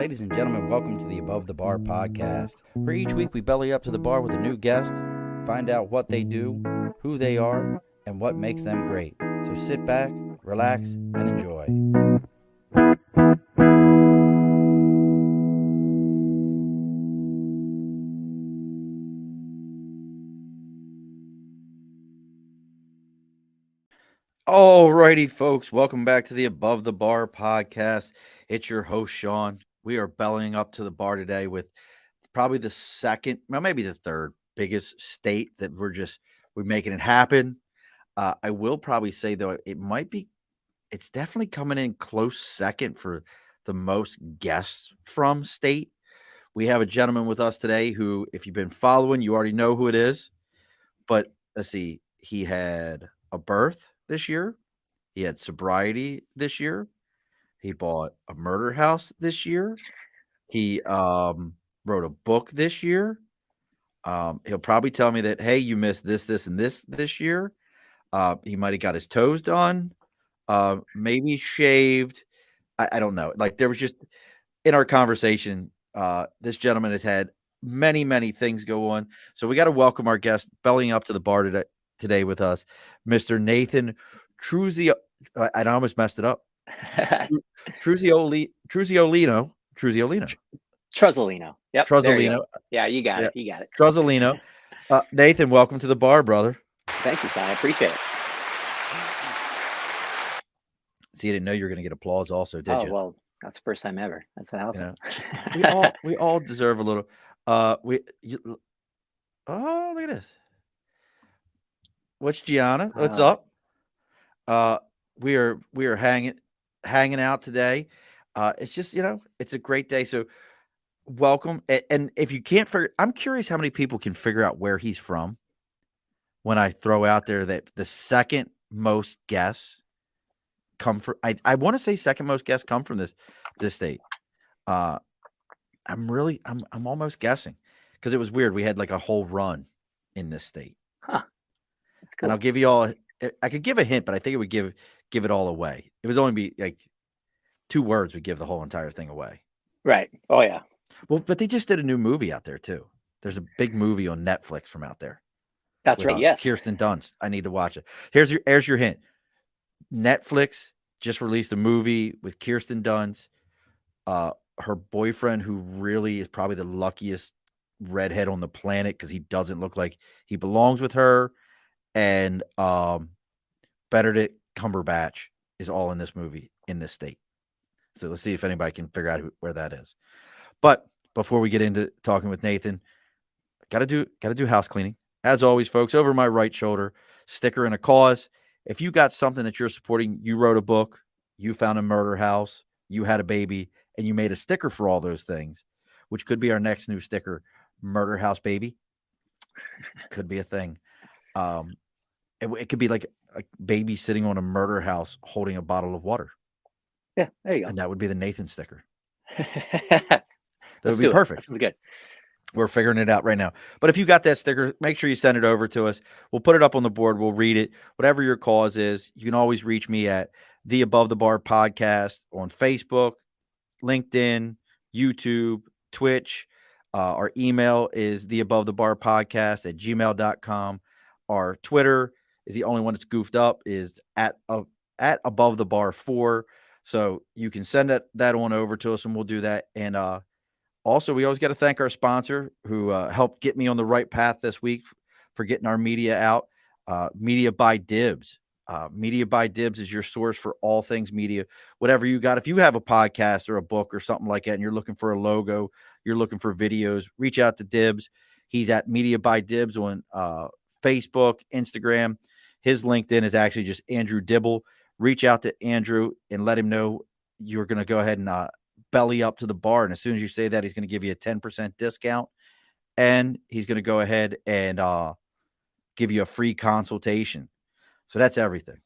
Ladies and gentlemen, welcome to the Above the Bar podcast, where each week we belly up to the bar with a new guest, find out what they do, who they are, and what makes them great. So sit back, relax, and enjoy. Alrighty, folks, welcome back to the Above the Bar podcast. It's your host, Sean. We are bellying up to the bar today with probably the second, well, maybe the third biggest state that we're making it happen. I will probably say, though, it's definitely coming in close second for the most guests from state. We have a gentleman with us today who, if you've been following, you already know who it is. But let's see, he had a birth this year. He had sobriety this year. He bought a murder house this year. He wrote a book this year. He'll probably tell me that, hey, you missed this, and this year. He might have got his toes done, maybe shaved. I don't know. Like, there was just, in our conversation, this gentleman has had many, many things go on. So we got to welcome our guest bellying up to the bar today with us, Mr. Nathan Truzzolino. I almost messed it up. Truzzolino. Truzzolino. Yep. Truzzolino. Yeah, you got it. You got it. Truzzolino. Nathan, welcome to the bar, brother. Thank you, son. I appreciate it. See, you didn't know you were going to get applause also, did you? Oh, well, that's the first time ever. That's awesome. We all deserve a little. Oh, look at this. What's Gianna? What's up? We are hanging out today. It's just, it's a great day. So welcome. And if you can't figure, I'm curious how many people can figure out where he's from when I throw out there that the second most guests come from. I want to say second most guests come from this state. I'm almost guessing because it was weird. We had like a whole run in this state. Huh. That's cool. And I'll give you all. I could give a hint, but I think it would give it all away. It was only be like 2 words would give the whole entire thing away. Right. Oh yeah. Well, but they just did a new movie out there too. There's a big movie on Netflix from out there. That's right. Yes. Kirsten Dunst. I need to watch it. Here's your hint. Netflix just released a movie with Kirsten Dunst, her boyfriend, who really is probably the luckiest redhead on the planet because he doesn't look like he belongs with her, and Benedict Cumberbatch is all in this movie in this state. So let's see if anybody can figure out where that is. But before we get into talking with Nathan, gotta do house cleaning. As always, folks, over my right shoulder, sticker and a cause. If you got something that you're supporting, you wrote a book, you found a murder house, you had a baby, and you made a sticker for all those things, which could be our next new sticker, Murder House Baby. Could be a thing. It could be like a baby sitting on a murder house holding a bottle of water. Yeah, there you go. And that would be the Nathan sticker. That would be perfect. That's good. We're figuring it out right now. But if you got that sticker, make sure you send it over to us. We'll put it up on the board. We'll read it. Whatever your cause is, you can always reach me at the Above the Bar podcast on Facebook, LinkedIn, YouTube, Twitch. Our email is theabovethebarpodcast@gmail.com. Our Twitter is the only one that's goofed up, is at Above the Bar 4. So you can send that on over to us, and we'll do that. And also, we always got to thank our sponsor who helped get me on the right path this week for getting our media out. Media by Dibs. Media by Dibs is your source for all things media. Whatever you got. If you have a podcast or a book or something like that and you're looking for a logo, you're looking for videos, reach out to Dibs. He's at Media by Dibs on Facebook, Instagram. His LinkedIn is actually just Andrew Dibble. Reach out to Andrew and let him know you're going to go ahead and belly up to the bar. And as soon as you say that, he's going to give you a 10% discount. And he's going to go ahead and give you a free consultation. So that's everything.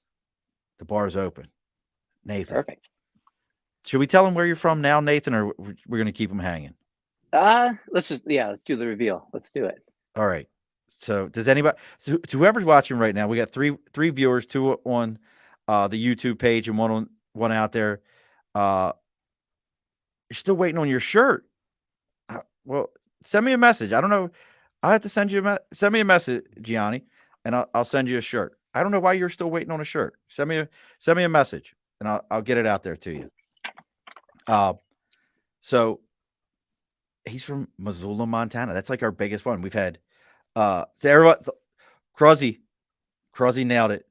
The bar is open. Nathan. Perfect. Should we tell him where you're from now, Nathan, or we're going to keep him hanging? Let's do the reveal. Let's do it. All right. So does anybody, so whoever's watching right now, we got three viewers, 2 on the YouTube page and one out there. you're still waiting on your shirt. Well, send me a message. I don't know. I'll have to send me a message, Gianni, and I'll send you a shirt. I don't know why you're still waiting on a shirt. Send me a message, and I'll get it out there to you. So he's from Missoula, Montana. That's like our biggest one. We've had everyone, Cruzzy nailed it.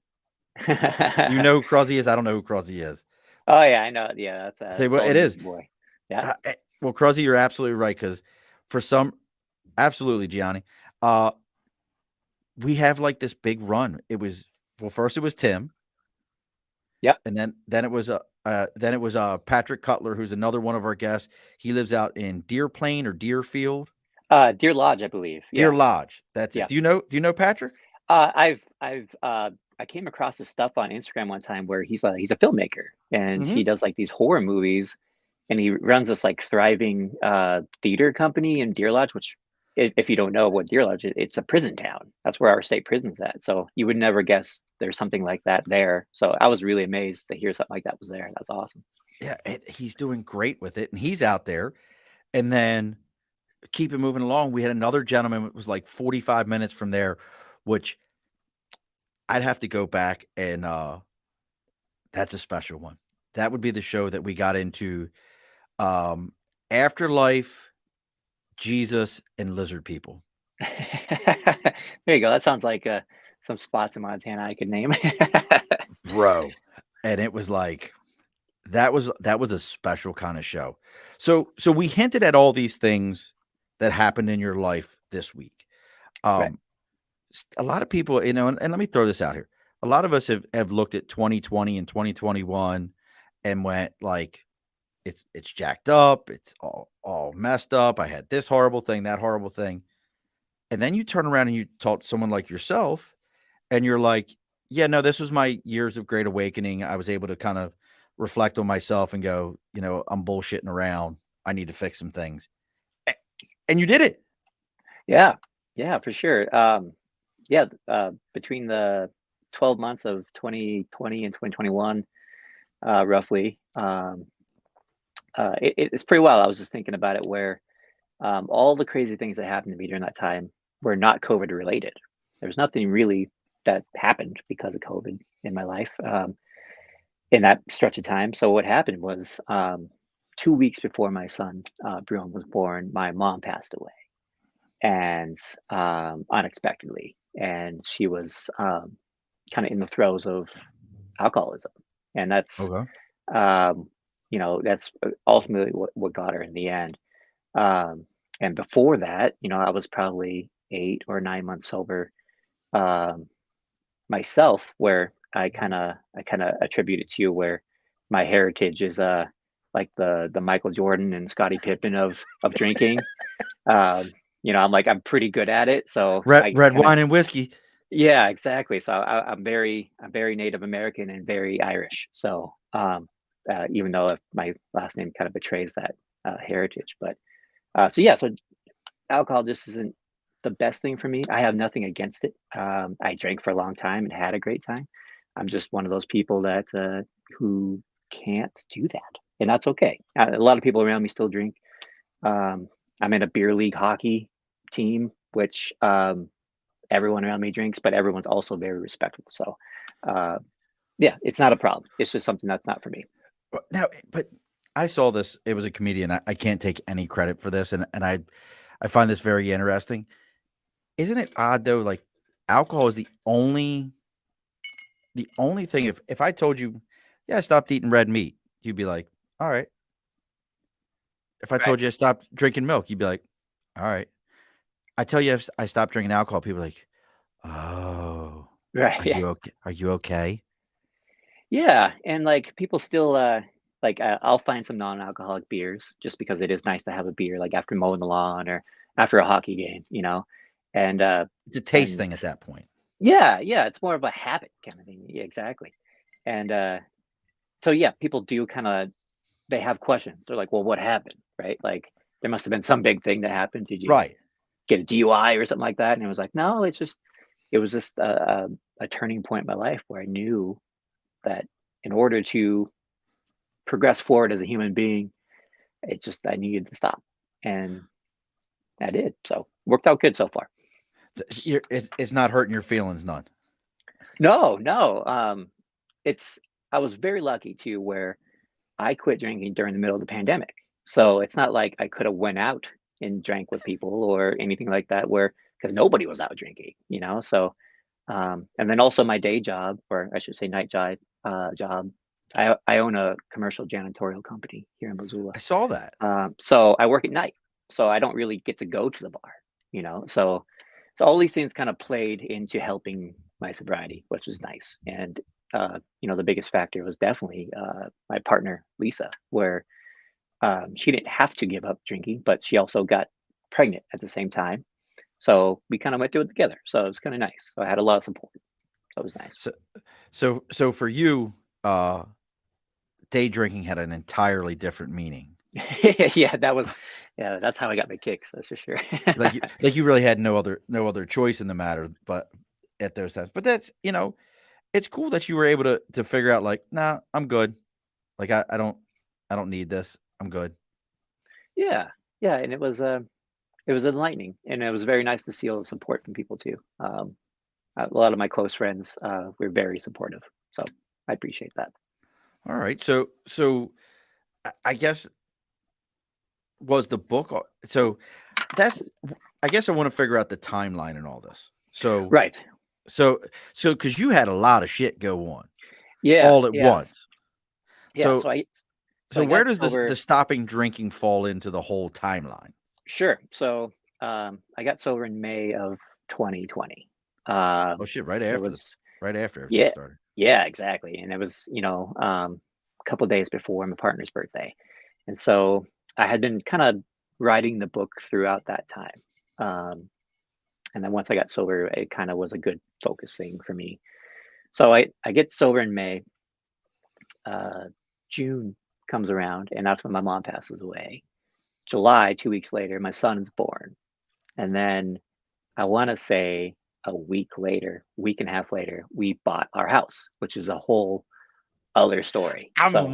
Do you know who Cruzzy is? I don't know who Cruzzy is. Oh yeah, I know. Yeah, that's Say a what it golden is. boy. Yeah. Well, Cruzzy, you're absolutely right because for some, absolutely, Gianni. We have like this big run. It was first it was Tim, Yep. and then it was Patrick Cutler, who's another one of our guests. He lives out in Deer Plain or Deerfield. Deer Lodge, I believe. Deer Yeah. Lodge. That's Yeah. it. Do you know Patrick? I came across his stuff on Instagram one time where he's a filmmaker and Mm-hmm. he does like these horror movies, and he runs this like thriving theater company in Deer Lodge, which if you don't know what Deer Lodge is, it's a prison town. That's where our state prison's at. So you would never guess there's something like that there. So I was really amazed to hear something like that was there. That's awesome. Yeah, he's doing great with it, and he's out there. And then keep it moving along. We had another gentleman. It was like 45 minutes from there, which I'd have to go back and that's a special one. That would be the show that we got into. Afterlife, Jesus, and lizard people. There you go. That sounds like some spots in Montana I could name. Bro. And it was like that was a special kind of show. So we hinted at all these things that happened in your life this week. Right. A lot of people, and let me throw this out here. A lot of us have looked at 2020 and 2021 and went like, it's jacked up, it's all messed up. I had this horrible thing, that horrible thing. And then you turn around and you talk to someone like yourself and you're like, yeah, no, this was my years of great awakening. I was able to kind of reflect on myself and go, I'm bullshitting around. I need to fix some things. And you did it. Yeah. Yeah, for sure. Between the 12 months of 2020 and 2021, roughly, it's pretty wild. I was just thinking about it where all the crazy things that happened to me during that time were not COVID related. There's nothing really that happened because of COVID in my life in that stretch of time. So what happened was 2 weeks before my son Bruin was born, my mom passed away, and unexpectedly, and she was kind of in the throes of alcoholism, and that's Okay. that's ultimately what got her in the end. And before that, I was probably 8 or 9 months sober myself, where I kind of attribute it to where my heritage is like the Michael Jordan and Scottie Pippen of drinking. I'm pretty good at it, so I Red kind of. wine and whiskey. Yeah, exactly. So I'm very Native American and very Irish. So even though if my last name kind of betrays that heritage, but so alcohol just isn't the best thing for me. I have nothing against it. I drank for a long time and had a great time. I'm just one of those people that who can't do that, and that's okay. A lot of people around me still drink. I'm in a beer league hockey team, which everyone around me drinks, but everyone's also very respectful. So, yeah, it's not a problem. It's just something that's not for me. Now, but I saw this. It was a comedian. I can't take any credit for this, and I find this very interesting. Isn't it odd though? Like alcohol is the only thing. If I told you, yeah, I stopped eating red meat, you'd be like, all right. If I Right. told you I stopped drinking milk, you'd be like, all right. I tell you I stopped drinking alcohol, people are like, oh, Right. are Yeah. you okay? Are you okay? Yeah. And like people still, I'll find some non-alcoholic beers just because it is nice to have a beer, like after mowing the lawn or after a hockey game. And, It's a taste and thing at that point. yeah, yeah, it's more of a habit kind of thing. Yeah, exactly. And, so yeah, people do kind of, they have questions. They're like, well, what happened? Right. Like there must have been some big thing that happened. Did you Right. get a DUI or something like that? And it was like, no, it was just a turning point in my life where I knew that in order to progress forward as a human being I needed to stop, and I did. So worked out good so far. It's not hurting your feelings none. No, no. It's I was very lucky too, where I quit drinking during the middle of the pandemic. So it's not like I could have went out and drank with people or anything like that, where because nobody was out drinking, you know. So and then also my day job, or I should say night job. I own a commercial janitorial company here in Missoula. I saw that. So I work at night, so I don't really get to go to the bar, you know. So all these things kind of played into helping my sobriety, which was nice. And the biggest factor was definitely my partner Lisa, where she didn't have to give up drinking, but she also got pregnant at the same time. So we kind of went through it together. So it was kind of nice. So I had a lot of support. So it was nice. So for you, day drinking had an entirely different meaning. Yeah, that's how I got my kicks. That's for sure. Like you really had no other choice in the matter, but at those times. But that's it's cool that you were able to figure out like, nah, I'm good. Like I don't need this. I'm good. Yeah, yeah, and it was enlightening, and it was very nice to see all the support from people too. A lot of my close friends were very supportive, so I appreciate that. All right. So I guess was the book so that's I guess I want to figure out the timeline and all this. So Right. so because you had a lot of shit go on Yeah. all at Yes. once. Yeah. So So I where got does the sober. stopping drinking fall into the whole timeline? Sure. So I got sober in May of 2020. Um, Oh shit! it was Right after everything Yeah, started. yeah, exactly. And it was, a couple days before my partner's birthday. And so I had been kind of writing the book throughout that time. Um, and then once I got sober, it kind of was a good focus thing for me. So I get sober in May. Uh, June comes around, and that's when my mom passes away. July, 2 weeks later, my son is born. And then I want to say a week later, week and a half later, we bought our house, which is a whole other story. So I'm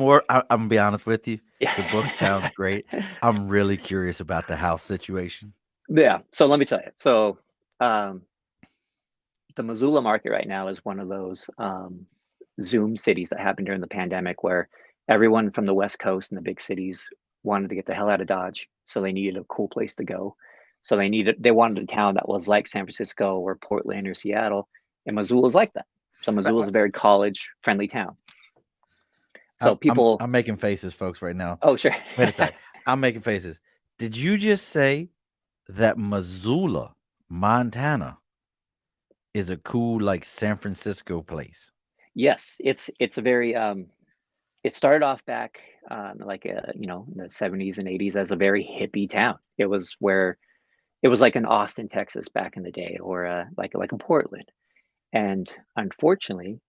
gonna be honest with you. The book sounds great. I'm really curious about the house situation. yeah, so let me tell you. So um, the Missoula market right now is one of those Zoom cities that happened during the pandemic, where everyone from the West Coast and the big cities wanted to get the hell out of Dodge, so they needed a cool place to go. So they wanted a town that was like San Francisco or Portland or Seattle, and Missoula is like that. So But Missoula is a very college friendly town. So people, I'm making faces, folks, right now. oh sure, Wait a sec. I'm making faces. Did you just say that Missoula, Montana, is a cool like San Francisco place? yes, it's a very it started off back like in the 70s and 80s as a very hippie town. It was like in Austin, Texas back in the day, or like in Portland. And unfortunately,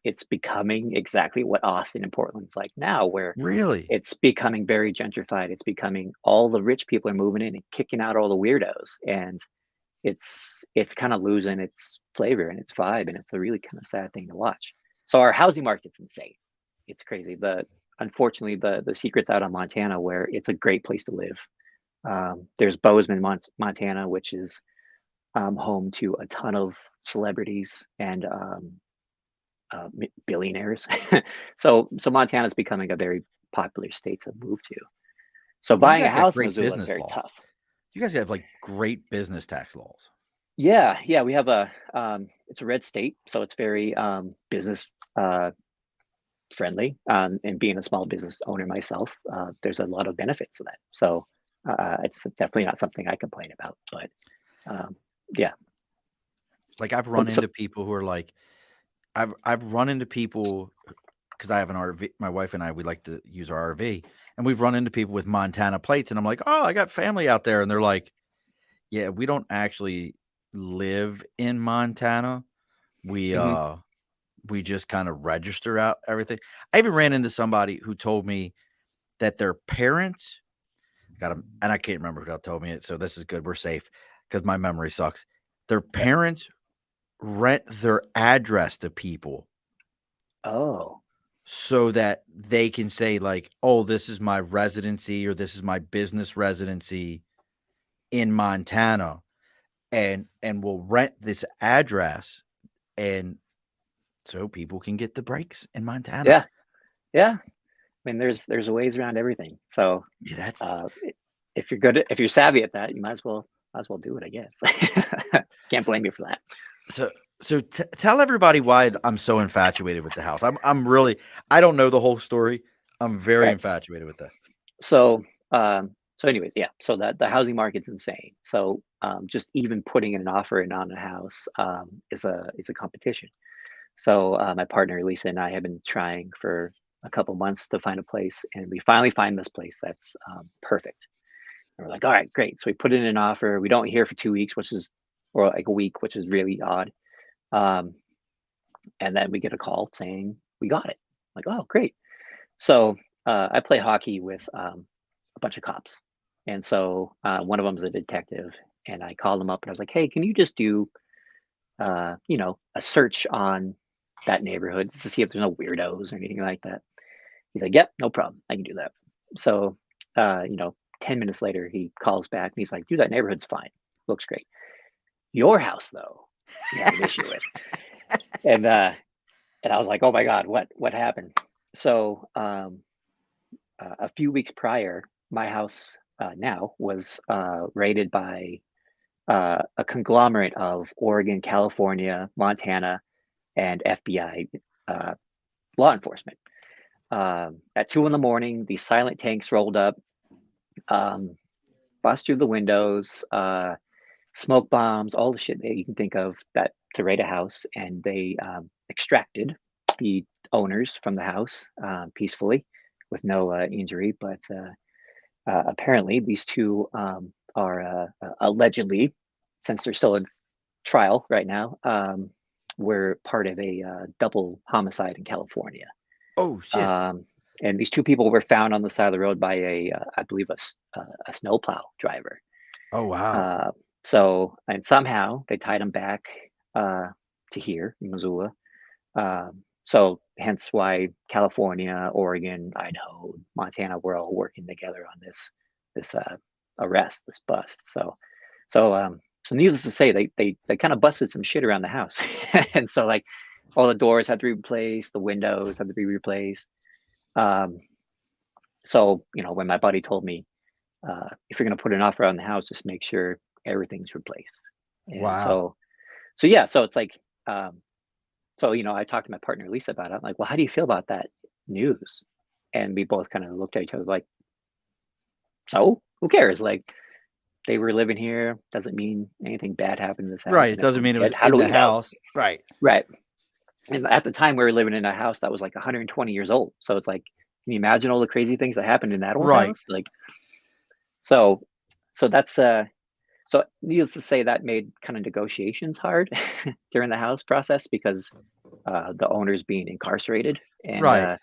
it's becoming exactly what Austin and Portland's like now, where Really? it's becoming very gentrified. It's becoming all the rich people are moving in and kicking out all the weirdos, and it's kind of losing its flavor and its vibe, and it's a really kind of sad thing to watch. So our housing market's insane. It's crazy. Unfortunately the secret's out on Montana, where it's a great place to live. There's Bozeman, Montana, which is home to a ton of celebrities and billionaires. So Montana's becoming a very popular state to move to. So Well, you buying a guys got house in great Missoula is business very laws. tough. You guys have like great business tax laws. Yeah, yeah, we have it's a red state, so it's very business friendly. And being a small business owner myself, there's a lot of benefits to that. So it's definitely not something I complain about. But um, yeah, Like I've so, run so into people who are like, I've run into people because I have an RV. My wife and I we like to use our RV, and we've run into people with Montana plates, and I'm like, oh, I got family out there, and they're like, yeah, we don't actually live in Montana. We mhm. uh we just kind of register out everything. I even ran into somebody who told me that their parents got them, and I can't remember who told me it. So this is good. We're safe because my memory sucks. Their Yeah. parents rent their address to people Oh, so that they can say like, oh, this is my residency or this is my business residency in Montana, and we'll rent this address, and so people can get the breaks in Montana. Yeah, yeah. I mean, there's ways around everything. So Yeah, that's uh, if you're if you're savvy at that, you might as well do it, I guess. Can't blame you for that. so tell everybody why I'm so infatuated with the house. I'm really, I don't know the whole story. I'm very Right. infatuated with that. So so anyways, yeah. So that the housing market's insane. So just even putting in an offer in on a house is a competition. So my partner Lisa and I have been trying for a couple months to find a place, and we finally find this place that's perfect. And we're like, all right, great. So we put in an offer. We don't hear for 2 weeks, or like a week, which is really odd. Um, and then we get a call saying we got it. Like, oh, great. So I play hockey with a bunch of cops, and so one of them is a detective. And I called him up and I was like, hey, can you just do a search on that neighborhood just to see if there's no weirdos or anything like that? He's like, yep, no problem, I can do that. So uh, you know 10 minutes later he calls back and he's like, dude, that neighborhood's fine, looks great. Your house though, we have an issue with. And I was like, oh my god, what happened? So a few weeks prior, my house now was raided by a conglomerate of Oregon, California, Montana, and FBI uh, law enforcement. At 2 in the morning, these silent tanks rolled up, um, bust through the windows, smoke bombs, all the shit that you can think of that to raid a house, and they extracted the owners from the house peacefully with no injury. But apparently, these two are allegedly, since they're still in trial right now, were part of a double homicide in California. Oh shit! Um, and these two people were found on the side of the road by I believe, a snowplow driver. Oh wow! Uh, and somehow they tied them back uh, to here in Missoula. So hence why California, Oregon, Idaho, Montana were all working together on this arrest, this bust. So needless to say, they kind of busted some shit around the house, and so like all the doors had to be replaced, the windows had to be replaced. Um, so when my buddy told me, if you're going to put an offer on the house, just make sure everything's replaced. And Wow! so yeah, so it's like, I talked to my partner Lisa about it. I'm like, well, how do you feel about that news? And we both kind of looked at each other like, so who cares? Like, they were living here, doesn't mean anything bad happened to this house. Right. And It if doesn't we're mean it was dead, how in do the we know? house. Right. Right. And at the time we were living in a house that was like 120 years old. So it's like, can you imagine all the crazy things that happened in that old Right. house? Like, so that's so needless to say, that made kind of negotiations hard during the house process, because the owner's being incarcerated, and Right.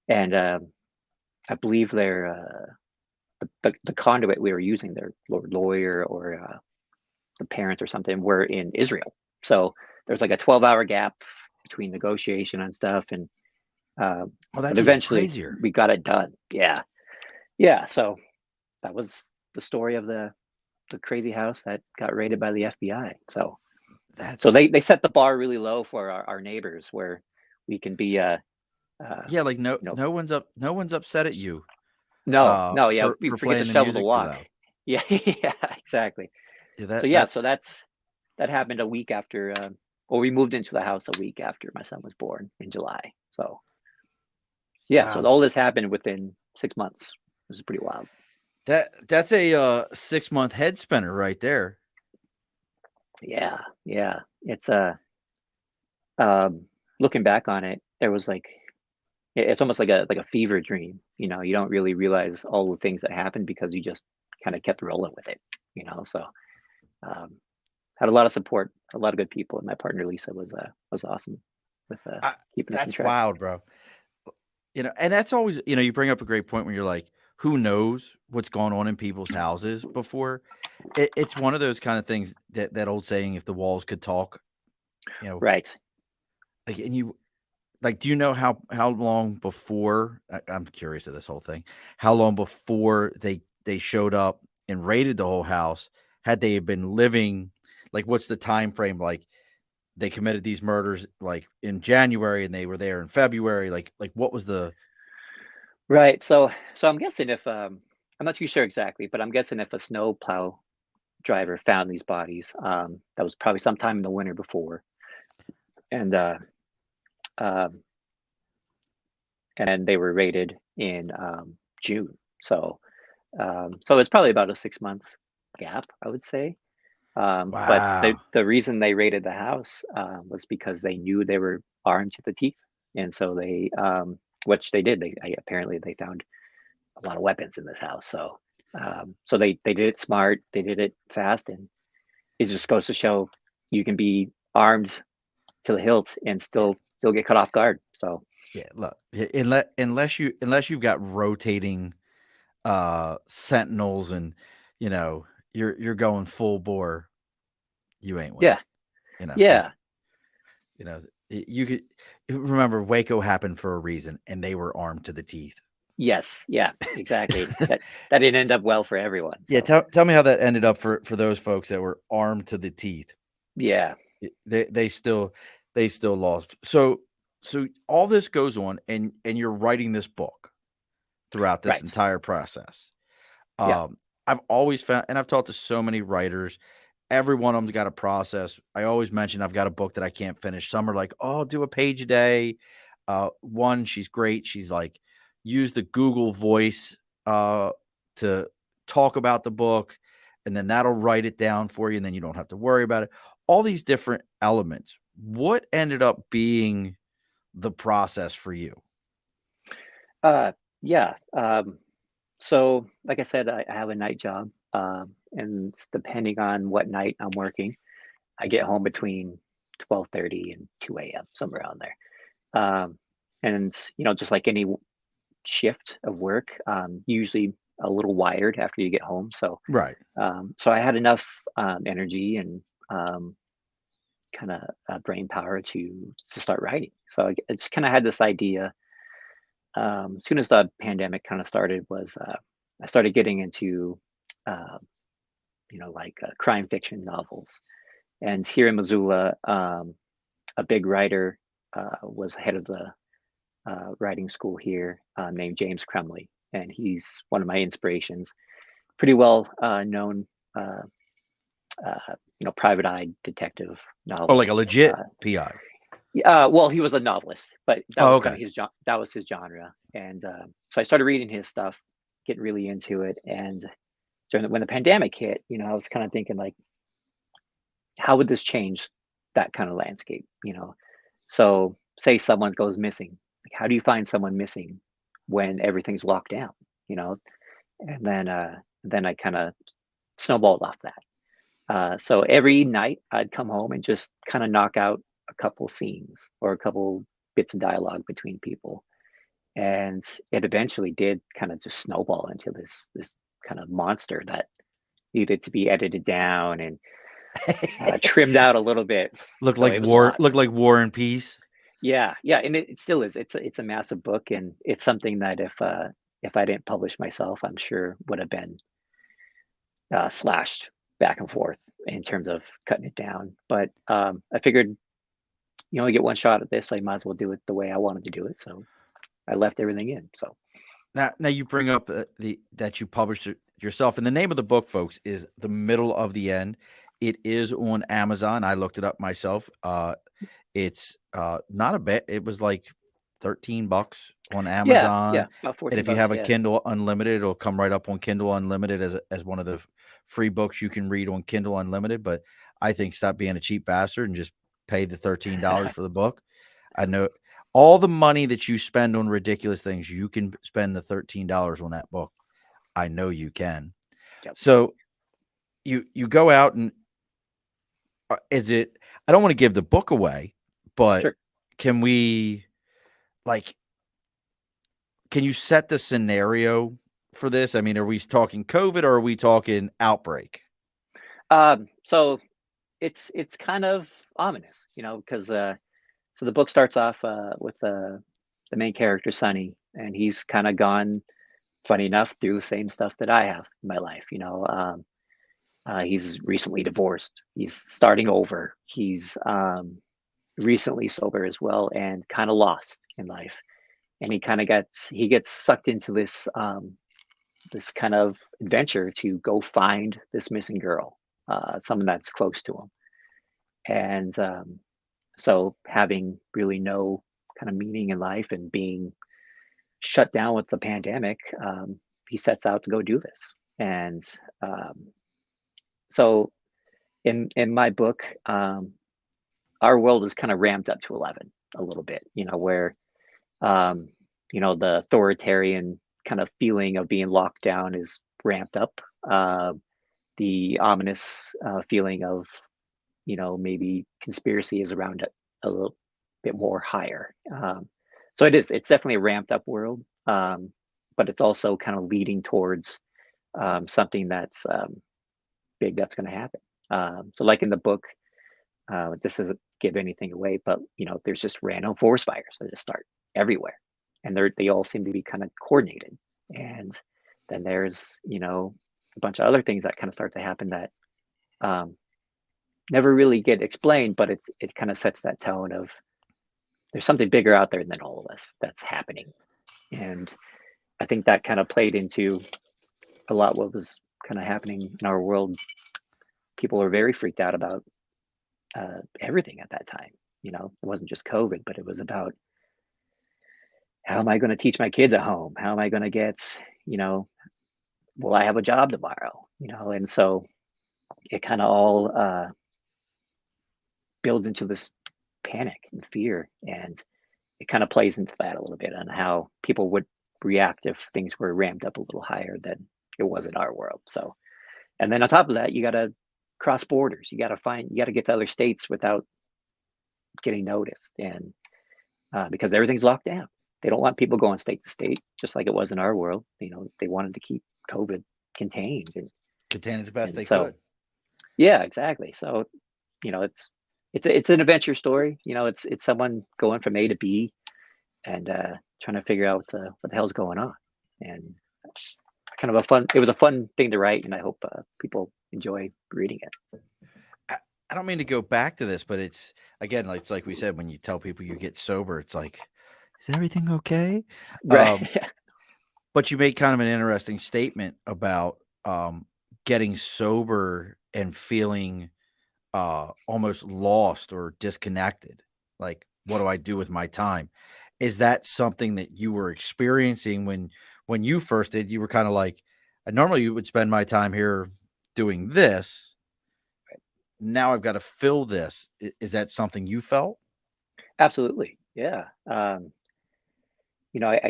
I believe the conduit we were using, their lawyer or the parents or something, were in Israel. So there's like a 12-hour gap between negotiation and stuff, and Oh, but that's even eventually crazier. we got it done. Yeah. So that was the story of the crazy house that got raided by the FBI. So That's they set the bar really low for our neighbors, where we can be yeah. Like no, you know no one's upset at you. no, yeah, we For forget to playing the shovel the music too walk. loud. Yeah, yeah, exactly. Yeah. So yeah, so that happened a week after, well, we moved into the house a week after my son was born in July. So yeah, so Wow. all this happened within 6 months. This is pretty wild. That's a 6 month head spinner right there. Yeah, it's um looking back on it, there was like, it's almost like a fever dream. You don't really realize all the things that happened because you just kind of kept rolling with it. So um, had a lot of support, a lot of good people, and my partner Lisa was awesome with I, keeping us in that's track. wild, bro. And that's always, you bring up a great point when you're like, who knows what's going on in people's houses before? It's one of those kind of things, that old saying, if the walls could talk, you know, Right. like, and like, do you know how long before I'm curious of this whole thing. How long before they showed up and raided the whole house? Had they been living like what's the time frame? Like they committed these murders like in January and they were there in February. Like what was the Right. So I'm guessing if I'm not too sure exactly, but I'm guessing if a snowplow driver found these bodies, that was probably sometime in the winter before, and um, and then they were raided in June. So it's probably about a 6 month gap, I would say. But wow. the reason they raided the house was because they knew they were armed to the teeth, and so which they did. Apparently they found a lot of weapons in this house. So they did it smart. They did it fast, and it just goes to show you can be armed to the hilt and Yeah. still get caught off guard. So Yeah. Look, unless you've got rotating sentinels and you're going full bore, you ain't with yeah, it. Because yeah, you could remember Waco happened for a reason, and they were armed to the teeth. yes, yeah, exactly. That didn't end up well for everyone. Yeah, So tell me how that ended up for those folks that were armed to the teeth. yeah, They still lost. So all this goes on, and you're writing this book throughout this right, entire process. yeah, Um, I've always found, and I've talked to so many writers. Every one of them's got a process. I always mention I've got a book that I can't finish. Some are like, "Oh, I'll do a page a day." One, she's great. She's like, use the Google Voice to talk about the book, and then that'll write it down for you, and then you don't have to worry about it. All these different elements. What ended up being the process for you? uh, yeah. So like I said, I have a night job, and depending on what night I'm working, I get home between 12:30 and 2 a.m. somewhere around there. And just like any shift of work, usually a little wired after you get home. Right. So I had enough energy and kind of brain power to start writing. So I just kind of had this idea. As soon as the pandemic kind of started, was I started getting into uh, like crime fiction novels. And here in Missoula, a big writer was head of the writing school here, named James Crumley, and he's one of my inspirations. Pretty well known, uh, private eye detective Oh, like novel. a legit PI. Well, he was a novelist, but that Oh, was kind okay. of that was his genre, and so I started reading his stuff, getting really into it. And when the pandemic hit, I was kind of thinking like, how would this change that kind of landscape? So say someone goes missing, like how do you find someone missing when everything's locked down? You know, and then I kind of snowballed off that. So every night I'd come home and just kind of knock out a couple scenes or a couple bits of dialogue between people, and it eventually did kind of just snowball into this kind of monster that needed to be edited down and trimmed out a little bit. Look So like it was a war. lot. Look like War and Peace. Yeah, yeah, and it still is. It's a massive book, and it's something that if I didn't publish myself, I'm sure would have been slashed back and forth in terms of cutting it down. But I figured you only get one shot at this, so I might as well do it the way I wanted to do it. So I left everything in. So Now you bring up the that you published it yourself, and the name of the book, folks, is "The Middle of the End." It is on Amazon. I looked it up myself. It's not a bit. It was like $13 on yeah, Amazon, yeah, about and 14 if you bucks. have a Yeah, Kindle Unlimited, it'll come right up on Kindle Unlimited as one of the free books you can read on Kindle Unlimited. But I think stop being a cheap bastard and just pay the $13 for the book. I know all the money that you spend on ridiculous things, you can spend the $13 on that book. I know you can. yep, So you go out and is it? I don't want to give the book away, but sure. can we like? Can you set the scenario for this? I mean, are we talking COVID or are we talking outbreak? So it's kind of ominous, because So the book starts off with the main character, Sonny, and he's kind of gone, funny enough, through the same stuff that I have in my life. He's recently divorced. He's starting over. He's recently sober as well, and kind of lost in life. And he gets sucked into this kind of adventure to go find this missing girl, someone that's close to him. And so having really no kind of meaning in life and being shut down with the pandemic, he sets out to go do this. And so in my book, our world is kind of ramped up to 11 a little bit, where um, the authoritarian kind of feeling of being locked down is ramped up. The ominous feeling of maybe conspiracy is around it a little bit more higher. So it's definitely a ramped up world, but it's also kind of leading towards something that's big that's going to happen. So like in the book, this doesn't give anything away, but there's just random forest fires that just start everywhere, and they all seem to be kind of coordinated. And then there's a bunch of other things that kind of start to happen that never really get explained, but it kind of sets that tone of there's something bigger out there than all of us that's happening. And I think that kind of played into a lot what was kind of happening in our world. People were very freaked out about everything at that time. It wasn't just COVID, but it was about how am I going to teach my kids at home? How am I going to get, will I have a job tomorrow? And so it kind of all builds into this panic and fear, and it kind of plays into that a little bit on how people would react if things were ramped up a little higher than it was in our world. So, and then on top of that, you got to cross borders. You got to get to other states without getting noticed, and because everything's locked down. They don't want people going state to state, just like it was in our world. They wanted to keep COVID contained and Contained as best they so, could. yeah, exactly. So, it's an adventure story. It's someone going from A to B and trying to figure out what the hell's going on. And it's kind of it was a fun thing to write, and I hope people enjoy reading it. I don't mean to go back to this, but it's again, it's like we said, when you tell people you get sober, it's like, is everything okay? Right. Yeah. But you made kind of an interesting statement about getting sober and feeling almost lost or disconnected. Like, what do I do with my time? Is that something that you were experiencing when you first did? You were kind of like, I normally would spend my time here doing this. Now I've got to fill this. Is that something you felt? Absolutely. Yeah. I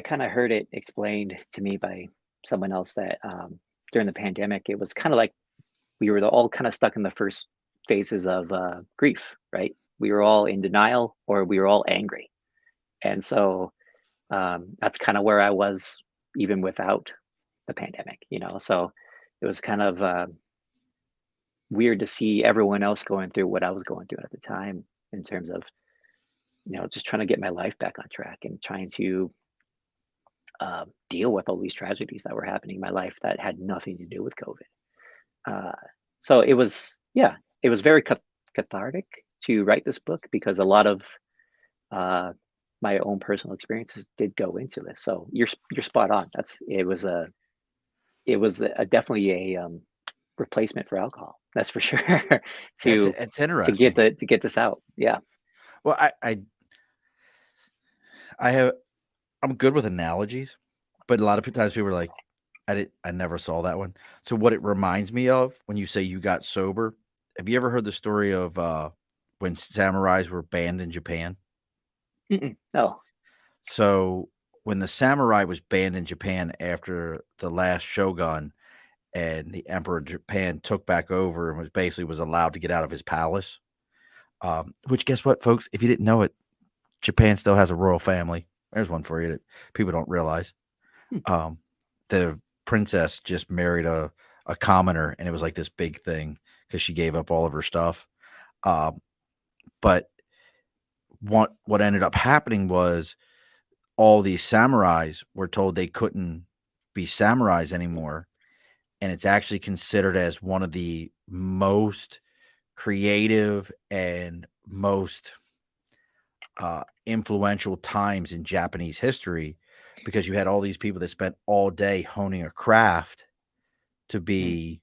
kind of heard it explained to me by someone else that during the pandemic, it was kind of like we were all kind of stuck in the first phases of grief, right? We were all in denial or we were all angry. And so that's kind of where I was even without the pandemic, So it was kind of weird to see everyone else going through what I was going through at the time in terms of, just trying to get my life back on track and trying to deal with all these tragedies that were happening in my life that had nothing to do with COVID. So it was very cathartic to write this book because a lot of my own personal experiences did go into this. So you're spot on. It was definitely a replacement for alcohol. That's for sure. It's interesting. To get this out. Yeah. Well, I'm good with analogies, but a lot of times people are like, I never saw that one. So what it reminds me of when you say you got sober, have you ever heard the story of when samurais were banned in Japan? No. So when the samurai was banned in Japan after the last shogun and the emperor of Japan took back over and was allowed to get out of his palace, which guess what, folks? If you didn't know it, Japan still has a royal family. There's one for you that people don't realize. The princess just married a commoner, and it was like this big thing because she gave up all of her stuff. But what ended up happening was all these samurais were told they couldn't be samurais anymore, and it's actually considered as one of the most creative and most influential times in Japanese history, because you had all these people that spent all day honing a craft to be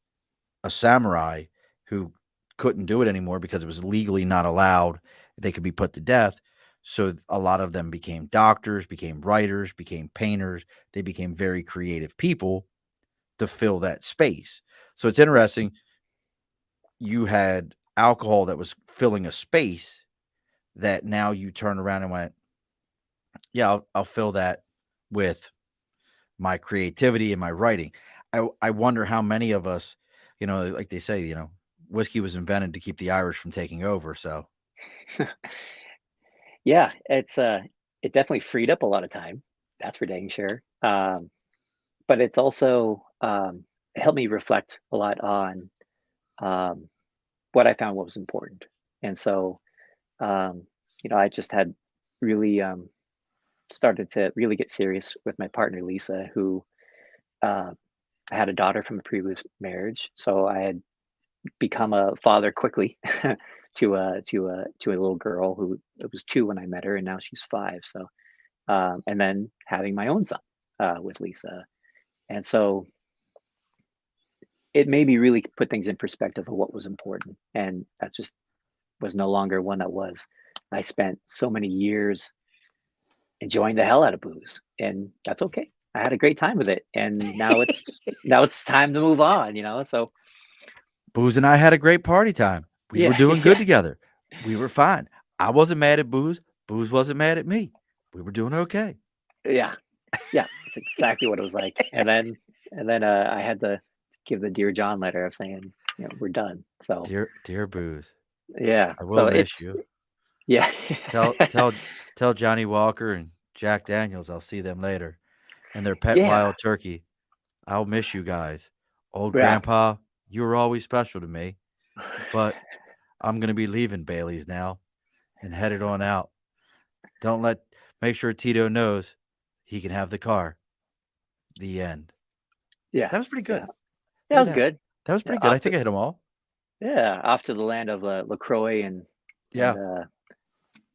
a samurai who couldn't do it anymore because it was legally not allowed. They could be put to death. So a lot of them became doctors, became writers, became painters. They became very creative people to fill that space. So it's interesting. You had alcohol that was filling a space that now you turn around and went, yeah, I'll fill that with my creativity and my writing. I wonder how many of us, like they say, whiskey was invented to keep the Irish from taking over. So Yeah, it definitely freed up a lot of time. That's for dang sure. But it's also it helped me reflect a lot on um, what I found was important. And so, um, I just had really started to really get serious with my partner Lisa, who uh, had a daughter from a previous marriage. So I had become a father quickly to a little girl who it was 2 when I met her, and now she's 5. So and then having my own son with Lisa, and so it made me really put things in perspective of what was important, and that just was no longer one that was. I spent so many years enjoying the hell out of booze, and that's okay. I had a great time with it, and now it's time to move on, So Booze and I had a great party time. We were yeah, doing good yeah, together. We were fine. I wasn't mad at Booze. Booze wasn't mad at me. We were doing okay. yeah, yeah. It's exactly what it was like. And then I had to give the Dear John letter of saying, we're done. So Dear Booze, yeah, I will so miss it's you. yeah, Tell tell tell Johnny Walker and Jack Daniels I'll see them later. And their pet yeah, wild turkey. I'll miss you guys. Old yeah. grandpa, you were always special to me, but I'm gonna be leaving Bailey's now and headed on out. Don't let Make sure Tito knows he can have the car. The end. Yeah, That was pretty yeah. good. That Look at was that. good. That was Yeah, pretty good. I think I hit them all. off to the land of LaCroix and Yeah.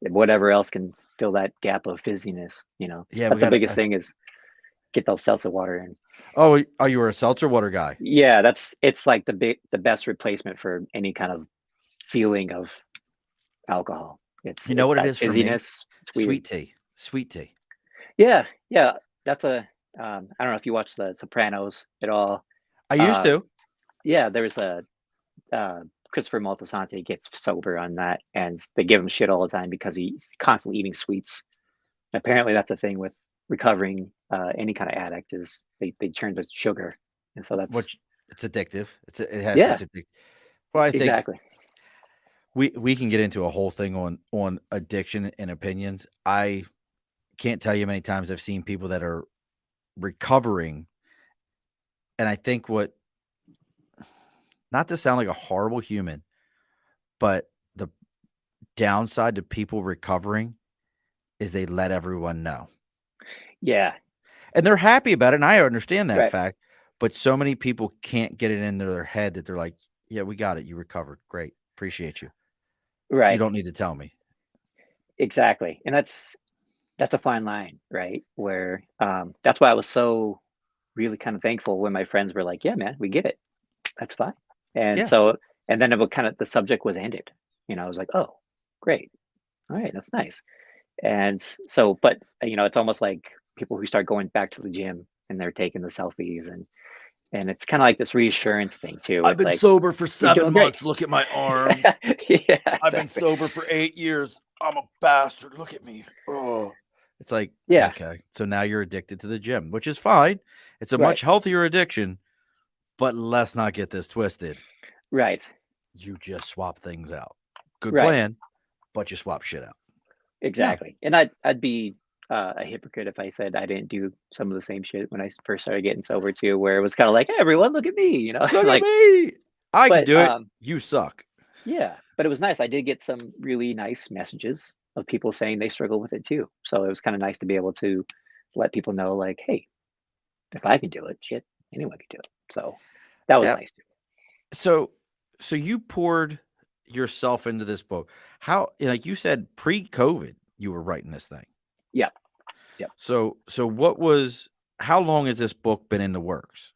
whatever else can fill that gap of fizziness. Yeah, we That's the got biggest to thing is get those seltzer water in. Oh, you were a seltzer water guy. Yeah, it's like the best replacement for any kind of feeling of alcohol. It's You know it's what it that is for me? fizziness. It's weird. Sweet tea. Sweet tea. Yeah, yeah. That's a I don't know if you watch The Sopranos at all. I used Um, to. yeah, there's a uh, Christopher Moltisanti gets sober on that, and they give him shit all the time because he's constantly eating sweets. Apparently, that's a thing with recovering any kind of addict is they turn to sugar, and so that's Which it's addictive. It has yeah, its addictive. Well, I think exactly. we can get into a whole thing on addiction and opinions. I can't tell you how many times I've seen people that are recovering, and I think what not to sound like a horrible human, but the downside to people recovering is they let everyone know. Yeah, And they're happy about it, and I understand that right, fact, but so many people can't get it into their head that they're like, "Yeah, we got it. You recovered. Great. Appreciate you. You right, don't need to tell me." exactly, and that's a fine line, right? Where that's why I was so really kind of thankful when my friends were like, "Yeah, man, we get it. That's fine." And Yeah. so, and then it would kind of the subject was ended. I was like, "Oh, great, all right, that's nice." And so, but it's almost like people who start going back to the gym and they're taking the selfies and it's kind of like this reassurance thing too, where I've it's been like sober for you're 7 doing great. months. Look at my arms. Yeah, I've been exactly. sober for 8 years. I'm a bastard. Look at me. Oh. It's like, Yeah, okay, so now you're addicted to the gym, which is fine. It's a right, much healthier addiction, but let's not get this twisted. right, You just swap things out. Good right. plan, but you swap shit out. Yeah. Exactly. And I'd be a hypocrite if I said I didn't do some of the same shit when I first started getting sober too, where it was kind of like, hey, everyone, look at me, Look at like, me. I can but do it. You suck. yeah, but it was nice. I did get some really nice messages of people saying they struggle with it too. So it was kind of nice to be able to let people know, like, hey, if I can do it, shit, anyone can do it. So that was Yeah. nice too. So so you poured yourself into this book. How, like you said, pre-COVID, you were writing this thing. Yeah. Yeah. So what was how long has this book been in the works?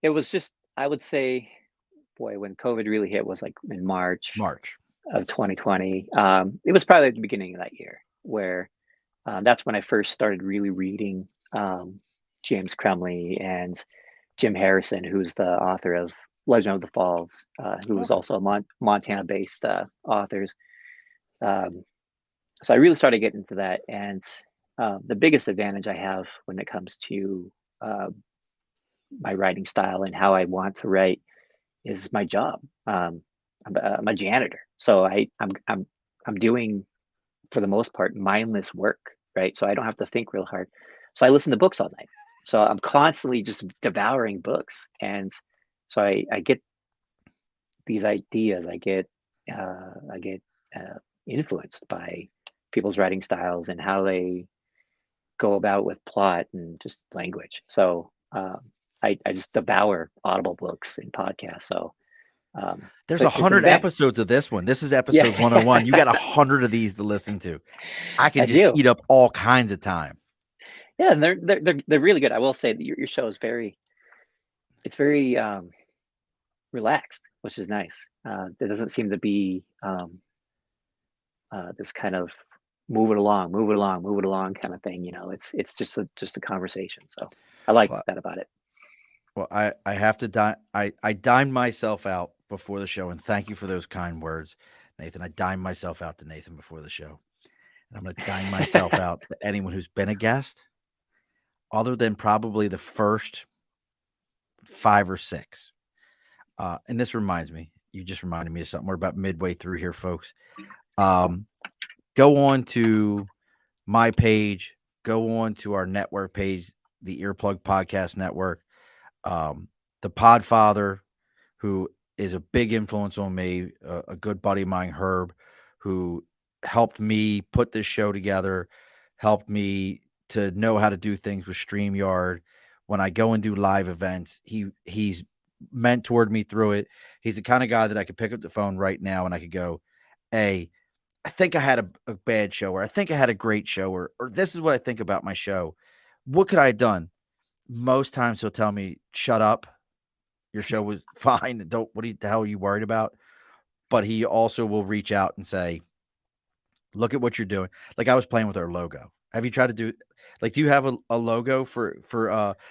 It was just, I would say, boy, when COVID really hit was like in March March. of 2020. It was probably at the beginning of that year where that's when I first started really reading James Crumley and Jim Harrison, who's the author of Legend of the Falls, who was Okay. also a Montana-based authors. Um, so I really started getting into that, and the biggest advantage I have when it comes to uh, my writing style and how I want to write is my job. I'm a janitor, so I'm doing, for the most part, mindless work, right? So I don't have to think real hard. So I listen to books all night. So I'm constantly just devouring books, and so I get these ideas. I get influenced by people's writing styles and how they go about with plot and just language. So I just devour Audible books and podcasts. So There's it's an 100 advantage. episodes of this one. This is Yeah, episode 101. You got 100 of these to listen to. I I can just do. eat up all kinds of time. Yeah, and they're really good. I will say that your show is very relaxed, which is nice. There doesn't seem to be this kind of move it along, move it along, move it along kind of thing. It's just a conversation. So I like Well, that about it. well, I have to I dined myself out before the show, and thank you for those kind words, Nathan. I dined myself out to Nathan before the show. And I'm going to dine myself out to anyone who's been a guest, other than probably the first 5 or 6. And this reminds me, you just reminded me of something. We're about midway through here, folks. Um, go on to my page, go on to our network page, the Earplug Podcast Network. The Podfather, who is a big influence on me, a good buddy of mine, Herb, who helped me put this show together, helped me to know how to do things with StreamYard. When I go and do live events, he's mentored me through it. He's the kind of guy that I could pick up the phone right now and I could go, hey, I think I had a bad show, or I think I had a great show, or this is what I think about my show. What could I have done? Most times he'll tell me, shut up. Your show was fine. The hell are you worried about? But he also will reach out and say, look at what you're doing. Like I was playing with our logo. Have you tried to do do you have a logo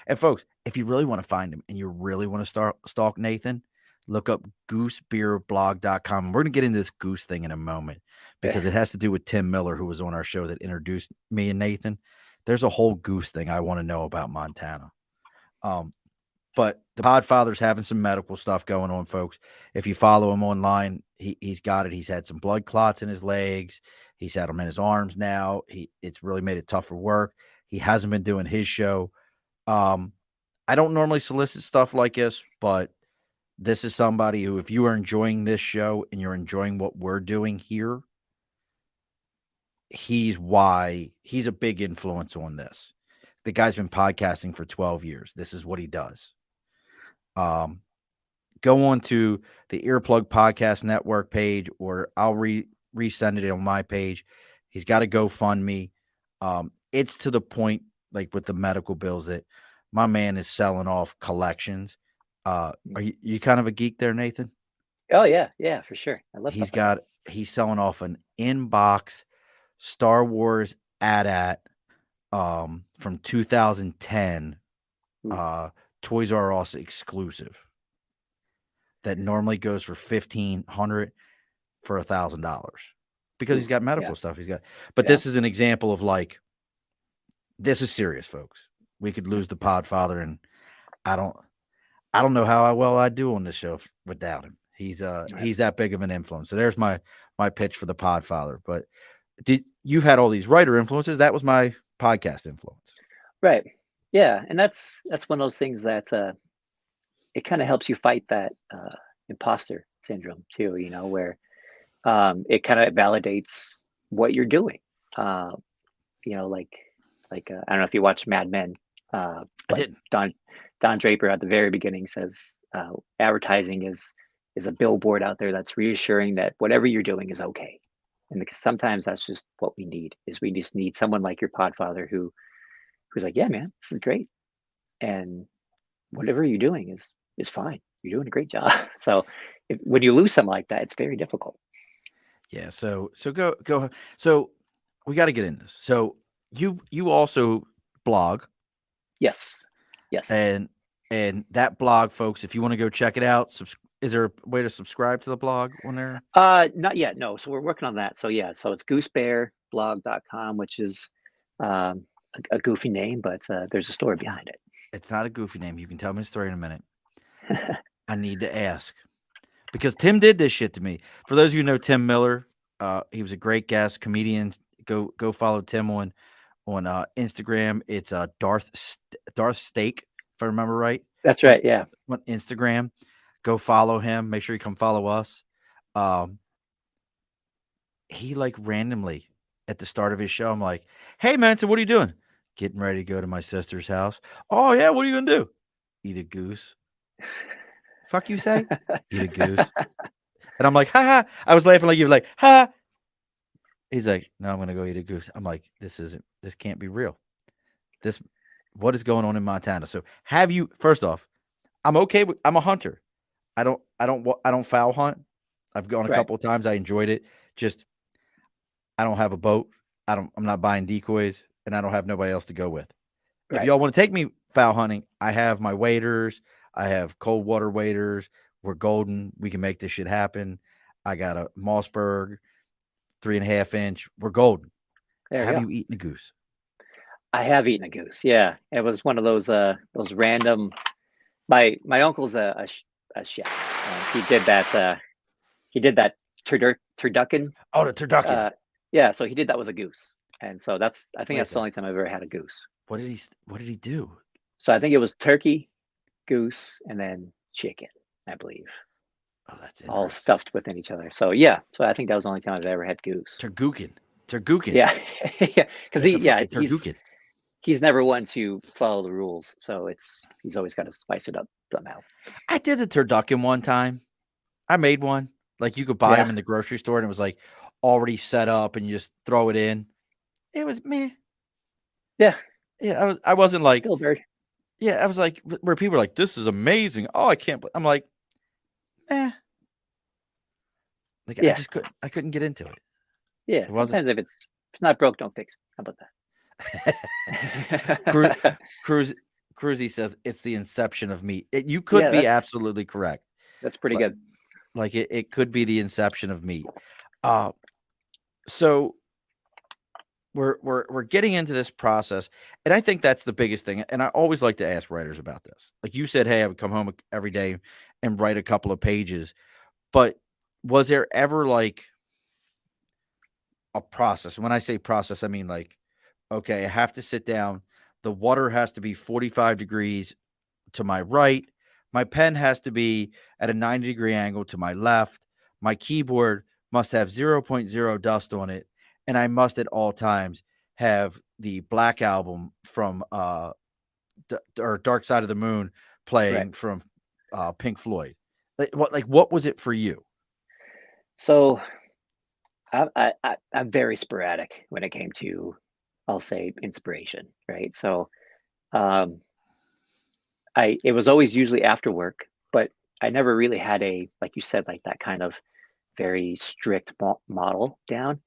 and folks, if you really want to find him and you really want to stalk Nathan, look up goosebeerblog.com. We're gonna get into this goose thing in a moment because it has to do with Tim Miller, who was on our show that introduced me and Nathan. There's a whole goose thing I want to know about Montana. But the Podfather's having some medical stuff going on, folks. If you follow him online, he's got it. He's had some blood clots in his legs. He's had them in his arms now. It's really made it tough for work. He hasn't been doing his show. I don't normally solicit stuff like this, but this is somebody who, if you are enjoying this show and you're enjoying what we're doing here, he's a big influence on this. The guy's been podcasting for 12 years. This is what he does. Go on to the Earplug Podcast Network page, or I'll resend it on my page. He's got a GoFundMe. It's to the point, like with the medical bills, that my man is selling off collections. Are you kind of a geek there, Nathan? Oh yeah, for sure. I love stuff like that. He's selling off an in-box Star Wars AT-AT from 2010, Ooh, Toys R Us exclusive that normally goes for $1,500 for $1,000 because he's got yeah, medical stuff. But yeah. this is an example of this is serious, folks. We could lose the Podfather, and I don't know how well I do on this show without him. He's Right. that big of an influence. So there's my pitch for the Podfather. But you've had all these writer influences? That was my podcast influence. Right. Yeah, and that's one of those things that it kind of helps you fight that imposter syndrome too, where it kind of validates what you're doing. Uh, I don't know if you watch Mad Men, I but didn't. Don Draper at the very beginning says advertising is a billboard out there that's reassuring that whatever you're doing is okay. And because sometimes that's just what we need, is we just need someone like your podfather who's like, yeah, man, this is great. And whatever you're doing is fine. You're doing a great job. So when you lose something like that, it's very difficult. Yeah. So go. So we got to get in this. So you also blog, Yes. Yes. and that blog, folks, if you want to go check it out, is there a way to subscribe to the blog when they're? Not yet. No. So we're working on that. So yeah. So it's goosebearblog.com, which is a goofy name, but there's a story behind it. It's not a goofy name. You can tell me the story in a minute. I need to ask because Tim did this shit to me. For those of you who know Tim Miller, he was a great guest comedian. Go follow Tim on Instagram. It's Darth Steak, if I remember right. That's right. Yeah. On Instagram, go follow him. Make sure you come follow us. He like randomly at the start of his show, I'm like, "Hey man, so what are you doing? Getting ready to go to my sister's house. Oh yeah, what are you gonna do? Eat a goose. Fuck you say? Eat a goose." And I'm like, "Ha ha." I was laughing like you were like, "Ha." He's like, "No, I'm gonna go eat a goose." I'm like, "This can't be real. What is going on in Montana?" So have you? First off, I'm okay with. I'm a hunter. I don't foul hunt. I've gone a Right. couple of times. I enjoyed it. Just I don't have a boat. I'm not buying decoys, and I don't have nobody else to go with. If Right. y'all want to take me foul hunting, I have my waders. I have cold water waders. We're golden. We can make this shit happen. I got a Mossberg 3.5 inch. We're golden. There we Have go. you eaten a goose? I have eaten a goose. Yeah. It was one of those random. My uncle's a chef. He did that. He did that turducken. Oh, the turducken. Yeah. So he did that with a goose, and so I think Wait a that's the second. only time I've ever had a goose. What did he do? So I think it was turkey, goose, and then chicken, I believe, Oh, that's all interesting. stuffed within each other. So yeah. So I think that was the only time I've ever had goose. Turducken. Turducken. Yeah. Yeah. Because That's a fucking he's turducken. he's never one to follow the rules, so he's always got to spice it up somehow. I did the turducken one time. I made one. Like you could buy Yeah. them in the grocery store, and it was like already set up, and you just throw it in. It was meh. Yeah. Yeah, I wasn't like, Still bird. yeah, I was like, where people are like, this is amazing. Oh, I can't. I'm like, eh. Like Yeah. I couldn't get into it. Yeah. It wasn't. Sometimes if it's not broke, don't fix it. How about Cru- that? Cruzy says it's the inception of meat. You could Yeah, be absolutely correct. that's pretty Like, good. like it could be the inception of meat. So we're getting into this process, and I think that's the biggest thing. And I always like to ask writers about this. Like you said, hey, I would come home every day and write a couple of pages. But was there ever like a process? When I say process, I mean like, okay, I have to sit down. The water has to be 45 degrees to my right. My pen has to be at a 90-degree angle to my left. My keyboard must have zero point 0.0 dust on it. And I must at all times have the Black Album from or Dark Side of the Moon Right. playing from Pink Floyd. What was it for you? So I'm very sporadic when it came to, I'll say, inspiration. Right. So um, it was always usually after work, but I never really had like you said, like that kind of very strict model down.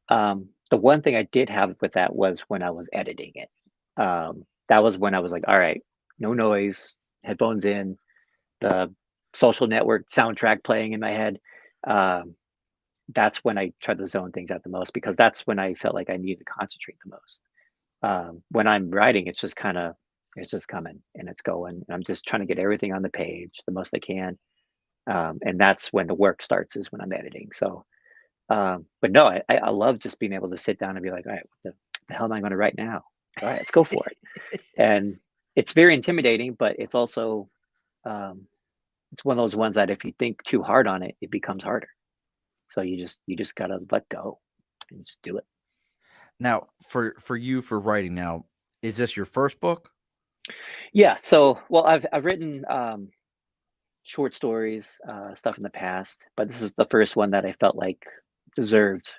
The one thing I did have with that was when I was editing it. That was when I was like, all right, no noise, headphones in, the social network soundtrack playing in my head. Um, that's when I tried to zone things out the most, because that's when I felt like I needed to concentrate the most. When I'm writing, it's just coming and it's going. And I'm just trying to get everything on the page the most I can. And that's when the work starts, is when I'm editing. So but no, I love just being able to sit down and be like, all right, what the hell am I going to write now? All right, let's go for it. And it's very intimidating, but it's also um, it's one of those ones that if you think too hard on it, it becomes harder. So you just gotta let go and just do it. Now, for you for writing now, is this your first book? Yeah. So, well, I've written short stories, stuff in the past, but this is the first one that I felt like deserved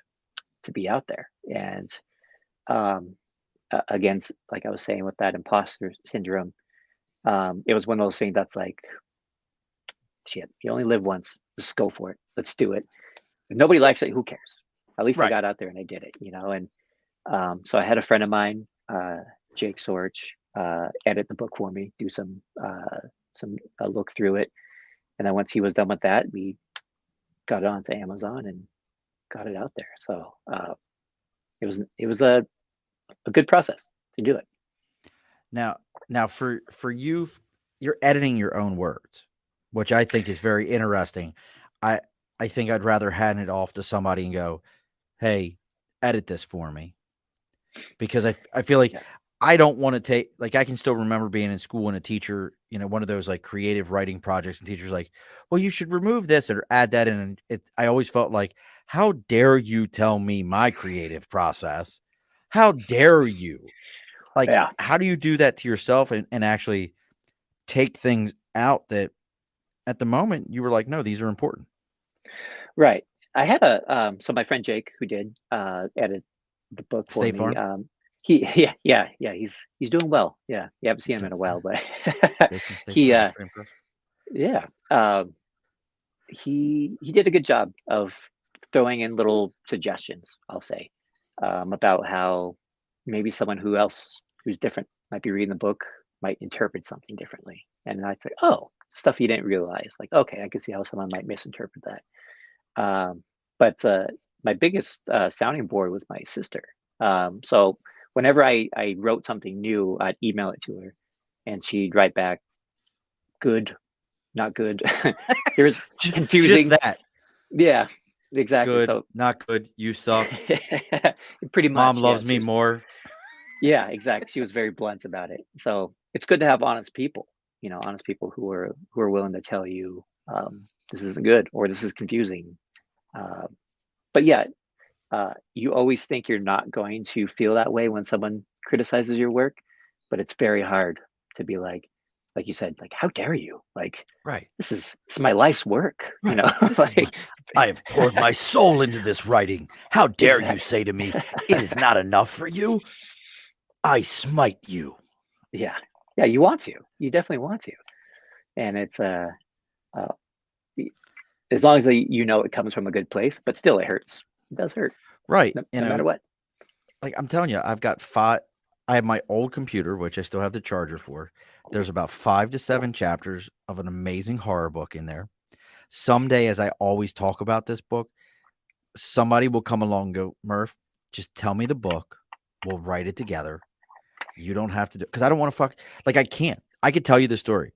to be out there. And um, again, like I was saying with that imposter syndrome, it was one of those things that's like, shit, you only live once. Just go for it. Let's do it. If nobody likes it, who cares? At least I Right. got out there and I did it, you know. And so I had a friend of mine, Jake Sorch, edit the book for me, do some look through it, and then once he was done with that, we got it onto Amazon and got it out there. So it was a good process to do it. Now, for you, you're editing your own words, which I think is very interesting. I I think I'd rather hand it off to somebody and go, "Hey, edit this for me," because I feel like Yeah. I don't want to take like I can still remember being in school and a teacher, one of those like creative writing projects, and teachers like, "Well, you should remove this or add that in." And I always felt like, "How dare you tell me my creative process? How dare you?" Like, Yeah. how do you do that to yourself and actually take things out that at the moment you were like, "No, these are important." Right. I had a so my friend Jake who did edit the book for State me. Farm? He yeah, he's doing well. Yeah. You haven't seen It's him a in a while, but Jake's from State he Farm, that's pretty impressive. yeah. He did a good job of throwing in little suggestions, I'll say, about how maybe someone who's different might be reading the book might interpret something differently. And I'd say, oh, stuff you didn't realize. Like, okay, I can see how someone might misinterpret that. But my biggest sounding board was my sister. So whenever I wrote something new, I'd email it to her, and she'd write back, "Good, not good." Here's Just confusing. that. Yeah, exactly. Good, So not good, you suck, pretty mom much, yeah. loves me more. Yeah, exactly. She was very blunt about it. So it's good to have honest people. Honest people who are willing to tell you this isn't good or this is confusing. Uh, but yeah, you always think you're not going to feel that way when someone criticizes your work, but it's very hard to be like you said, like, how dare you? Like, Right, this is my life's work, right. This is my like I have poured my soul into this writing. How dare you exactly. say to me, "It is not enough for you? I smite you." Yeah, yeah. You want to, you definitely want to, and it's uh y- as long as it comes from a good place, but still, it hurts. It does hurt, Right, no matter what. like, I'm telling you, I have my old computer, which I still have the charger for. There's about 5 to 7 chapters of an amazing horror book in there. Someday, as I always talk about this book, somebody will come along and go, "Murph, just tell me the book. We'll write it together. You don't have to do," because I don't wanna like, I can't. I could tell you the story.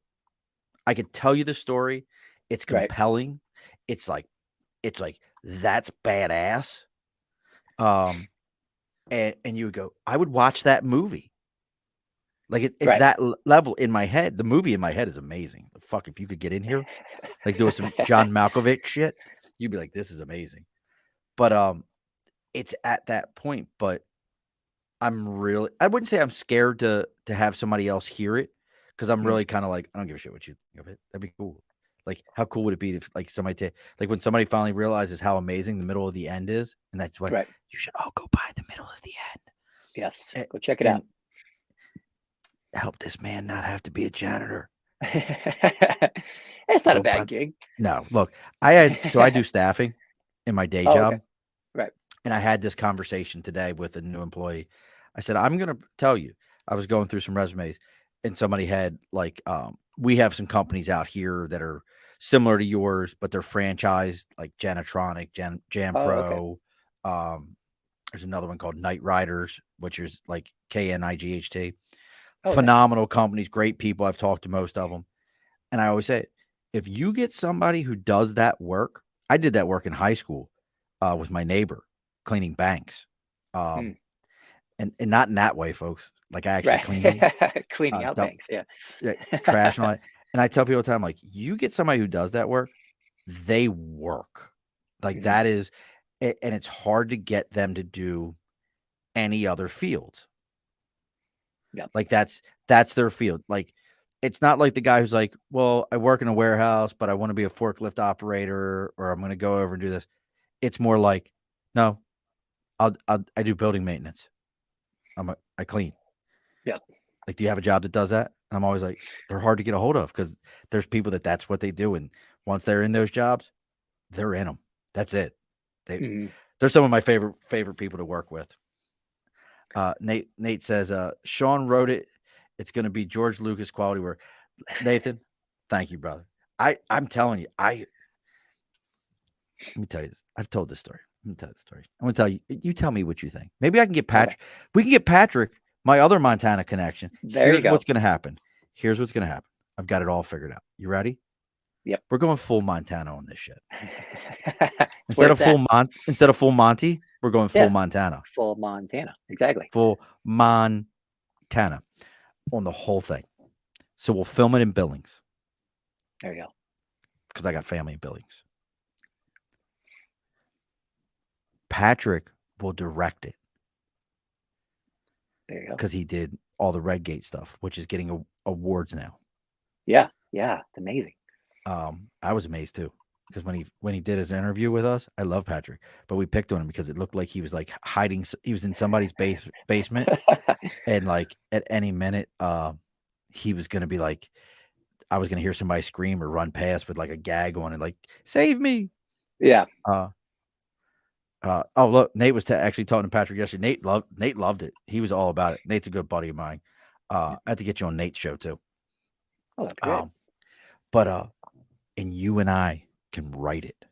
I could tell you the story. It's Right, compelling. It's like "That's badass." Um, and you would go, "I would watch that movie." Like, it's right. that level in my head. The movie in my head is amazing. Fuck, if you could get in here, like, doing some John Malkovich shit, you'd be like, "This is amazing." But, it's at that point, but I wouldn't say I'm scared to have somebody else hear it, because 'cause I'm Mm, really kinda like, "I don't give a shit what you think of it." That'd be cool. Like, how cool would it be if, like, like, when somebody finally realizes how amazing the middle of the end is, and that's why right. you should all go buy the middle of the Yes, end, go check it out. and help this man not have to be a janitor. It's not a Go buy bad gig. No, look, I do staffing in my day Oh, okay. job, Right. and I had this conversation today with a new employee. I said, "I'm gonna tell you," I was going through some resumes, and somebody had, like, we have some companies out here that are similar to yours, but they're franchised, like Janitronic, Oh, okay. JanPro, um, there's another one called Night Riders, which is like KNIGHT. Okay. Phenomenal companies, great people, I've talked to most of them. And I always say, if you get somebody who does that work, I did that work in high school with my neighbor cleaning banks. Mm, Um, and not in that way, folks. Like, I actually cleaned them, right. Cleaning out dump banks, yeah. trash and all that. And I tell people all the time, like, you get somebody who does that work, they work. Like that is, and it's hard to get them to do any other fields. Yeah. Like that's their field. Like it's not like the guy who's like, well, I work in a warehouse, but I want to be a forklift operator, or I'm going to go over and do this. It's more like, no, I do building maintenance. I clean. Yeah. Like, do you have a job that does that? And I'm always like, they're hard to get a hold of because there's people that's what they do, and once they're in those jobs, they're in them. That's it. They're some of my favorite people to work with. Nate says, Sean wrote it. It's going to be George Lucas quality work. Nathan, thank you, brother. I'm telling you, let me tell you this. I've told this story. I'm going to tell you the story. I'm going to tell you. You tell me what you think. Maybe I can get Patrick. Okay. We can get Patrick, my other Montana connection. Here's what's going to happen. Here's what's going to happen. I've got it all figured out. You ready? Yep. We're going full Montana on this shit. Instead of full Monty, we're going full Montana. Full Montana. Exactly. Full Montana on the whole thing. So we'll film it in Billings. There you go. Because I got family in Billings. Patrick will direct it. There you go. Because he did all the Redgate stuff, which is getting awards now. Yeah. It's amazing. I was amazed too. Because when he did his interview with us, I love Patrick, but we picked on him because it looked like he was like hiding. He was in somebody's basement, and like at any minute, he was gonna be like, I was gonna hear somebody scream or run past with like a gag on it, like "Save me!" Yeah. Oh look, Nate was actually talking to Patrick yesterday. Nate loved it. He was all about it. Nate's a good buddy of mine. I have to get you on Nate's show too. Oh, that'd be great. But and you and I can write it.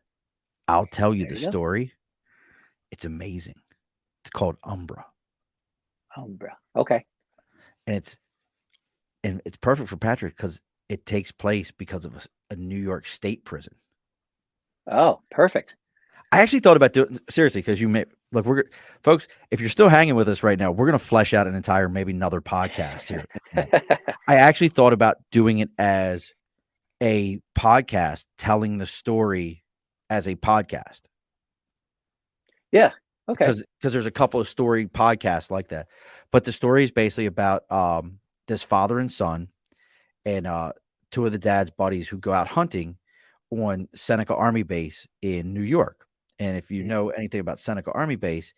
I'll tell you the story. It's amazing. It's called Umbra. Okay. And it's perfect for Patrick because it takes place because of a New York State prison. Oh, perfect. I actually thought about doing seriously because look, folks, if you're still hanging with us right now, we're going to flesh out an entire, maybe another podcast here. I actually thought about doing it as a podcast, telling the story as a podcast. Yeah. Okay. Because there's a couple of story podcasts like that. But the story is basically about this father and son and two of the dad's buddies who go out hunting on Seneca Army Base in New York. And if you know anything about Seneca Army Base,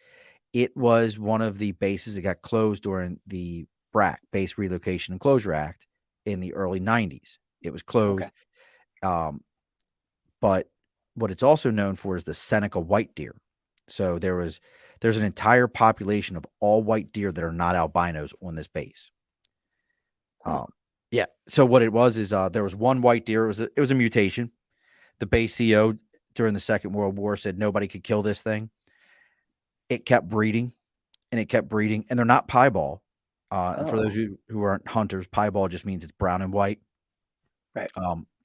it was one of the bases that got closed during the BRAC, Base Relocation and Closure Act, in the early 90s. It was closed. Okay. But what it's also known for is the Seneca white deer. So there's an entire population of all white deer that are not albinos on this base. Yeah. So what it was is there was one white deer. It was a mutation. The base CO during the Second World War said nobody could kill this thing. It kept breeding, and they're not piebald. And for those who aren't hunters, piebald just means it's brown and white. Right.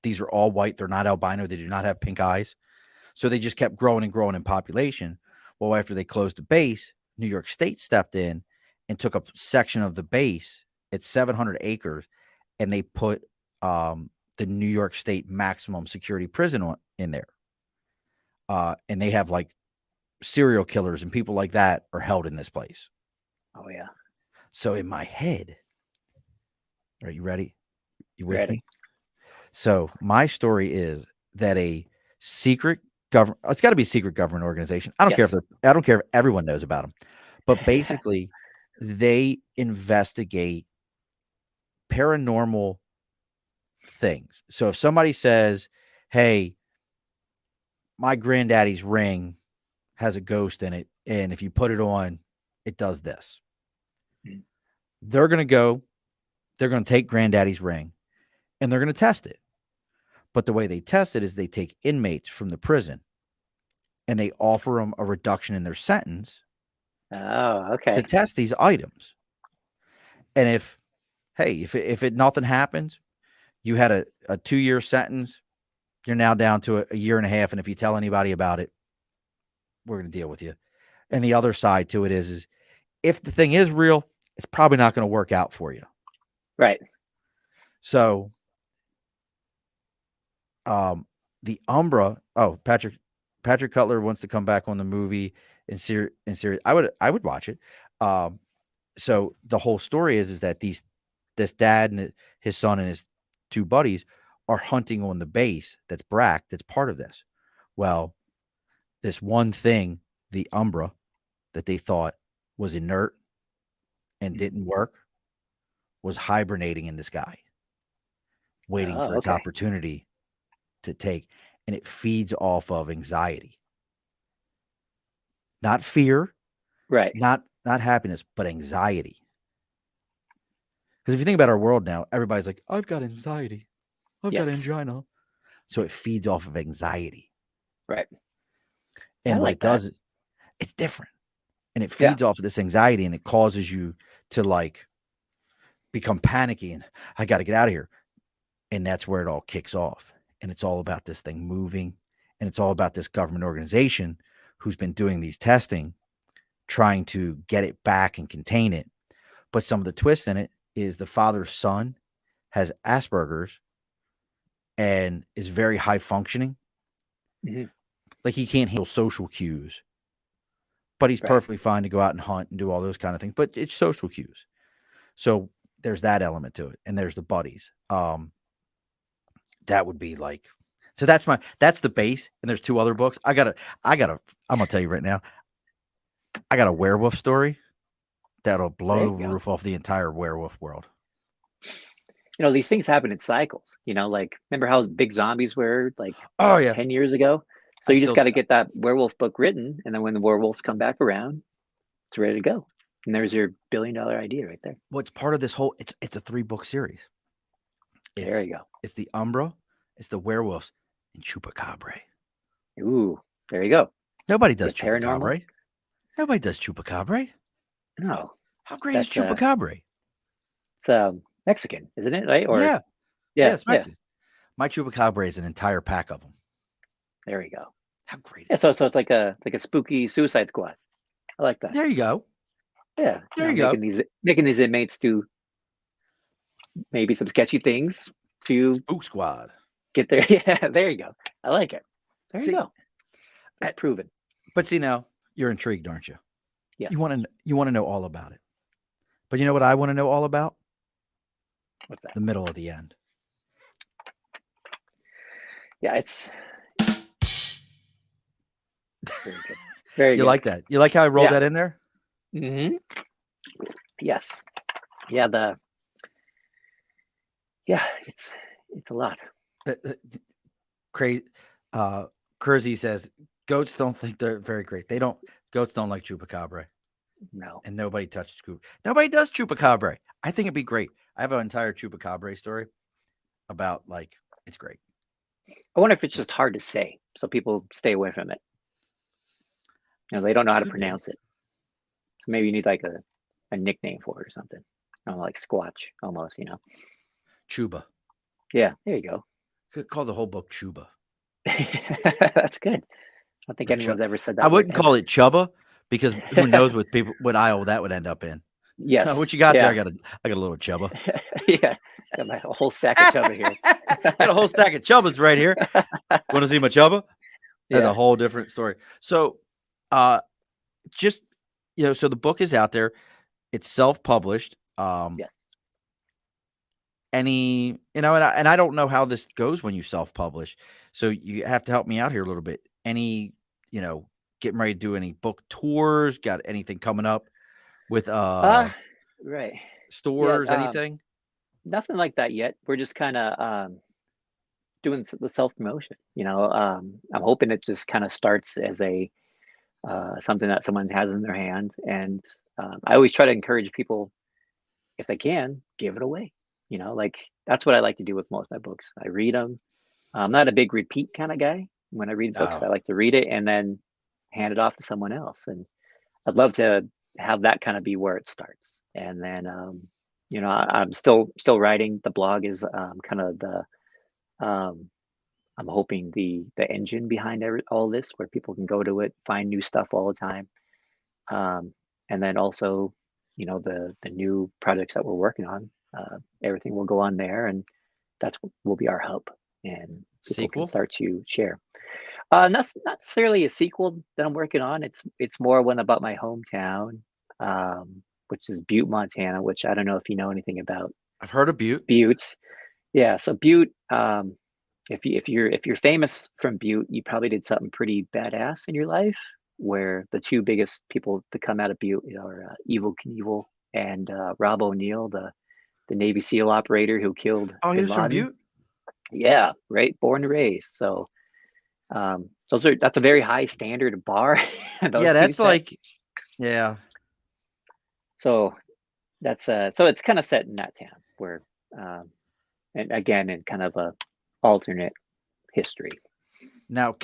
These are all white. They're not albino. They do not have pink eyes. So they just kept growing and growing in population. Well, after they closed the base, New York State stepped in and took a section of the base. It's 700 acres, and they put the New York State maximum security prison in there. And they have like serial killers and people like that are held in this place. Oh, yeah. So in my head, are you ready? You with me? So my story is that a secret government, it's got to be a secret government organization. I don't care if everyone knows about them, but basically they investigate paranormal things. So if somebody says, hey, my granddaddy's ring has a ghost in it, and if you put it on, it does this. They're going to take granddaddy's ring and they're going to test it. But the way they test it is they take inmates from the prison and they offer them a reduction in their sentence. Oh, okay. To test these items. And if nothing happens, you had a 2-year sentence, you're now down to a year and a half. And if you tell anybody about it, we're going to deal with you. And the other side to it is if the thing is real, it's probably not going to work out for you. Right. So, the Umbra. Oh, Patrick Patrick Cutler wants to come back on the movie in series. I would watch it. So the whole story is that this dad and his son and his two buddies are hunting on the base that's Brack, that's part of this. Well, this one thing, the Umbra, that they thought was inert and didn't work, was hibernating in this guy, waiting for its Okay. opportunity to take, and it feeds off of anxiety, not fear, Right. not happiness, but anxiety. Because if you think about our world now, everybody's like, I've got anxiety, I've got Yes. angina. So it feeds off of anxiety. Right. I And what like it that. does, it's different. And it Yeah. feeds off of this anxiety, and it causes you to like become panicky and I got to get out of here. And that's where it all kicks off. And it's all about this thing moving. And it's all about this government organization who's been doing these testing, trying to get it back and contain it. But some of the twists in it is the father's son has Asperger's and is very high functioning. Mm-hmm. Like he can't handle social cues, but he's Right. perfectly fine to go out and hunt and do all those kind of things. But it's social cues. So there's that element to it. And there's the buddies. That would be like, so that's the base. And there's two other books. I'm going to tell you right now, I got a werewolf story that'll blow There the you go. roof off the entire werewolf world. These things happen in cycles. Like remember how big zombies were like Oh yeah. 10 years ago? So I you just still, got to get that werewolf book written, and then when the werewolves come back around, it's ready to go. And there's your $1 billion idea right there. what's part of this whole, it's a 3-book series. There you go. It's the Umbra, it's the werewolves, and Chupacabra. Ooh, there you go. Nobody does Get paranormal? Chupacabra. Nobody does Chupacabra. No, How great is that's Chupacabra? it's Mexican, isn't it? Right? Or Yeah, yeah, it's yeah. Mexican. My Chupacabra is an entire pack of them. There you go. How great Yeah, is so it's like a spooky Suicide Squad. I like that. There you go. Yeah, There you go. making these inmates do maybe some sketchy things to Spook Squad. get there. Yeah, there you go. I like it. There See, you go. It's proven. But see, now you're intrigued, aren't you? Yes. You want to know all about it. But you know what I want to know all about? What's that? The middle of the end. Yeah, it's very good. Very You good. like that? You like how I rolled that in there? Mm-hmm. Yes. Yeah, it's a lot. Crazy. Kersey says goats don't think they're very great. Goats don't like Chupacabra. No. And nobody touched Nobody does Chupacabra. I think it'd be great. I have an entire Chupacabra story about it's great. I wonder if it's just hard to say, so people stay away from it. They don't know how to pronounce it. So maybe you need like a nickname for it or something. Like Squatch almost, Chuba. Yeah, there you go. Could call the whole book Chuba. That's good. I don't think anyone's ever said that. I wouldn't call it Chubba because who knows what aisle that would end up in. Yes. What you got there? I got a little Chubba. Yeah. Got my whole stack of Chubba here. Got a whole stack of Chubbas right here. Want to see my Chubba? That's a whole different story. So just so the book is out there. It's self-published. Yes. And I don't know how this goes when you self-publish. So you have to help me out here a little bit. Any, getting ready to do any book tours? Got anything coming up with right. stores, anything? Nothing like that yet. We're just kind of doing the self-promotion. I'm hoping it just kind of starts as a something that someone has in their hand. And I always try to encourage people, if they can, give it away. That's what I like to do with most of my books. I read them. I'm not a big repeat kind of guy. When I read books, I like to read it and then hand it off to someone else. And I'd love to have that kind of be where it starts. And then, I'm still writing. The blog is kind of the, I'm hoping the engine behind all this, where people can go to it, find new stuff all the time. And then also, the new projects that we're working on, everything will go on there, and will be our hub, and people can start to share. Not necessarily a sequel that I'm working on. It's more one about my hometown, which is Butte, Montana, which I don't know if you know anything about I've heard of Butte. Butte. Yeah, so Butte, if you're famous from Butte, you probably did something pretty badass in your life. Where the two biggest people to come out of Butte are Evel Knievel and Rob O'Neill, the Navy SEAL operator who killed Oh, he Bin was from Laden. Butte. Yeah, right, born and raised. So that's a very high standard bar. Yeah, Those two that's set. like, yeah. So so it's kind of set in that town where, and again, in kind of a alternate history. Now,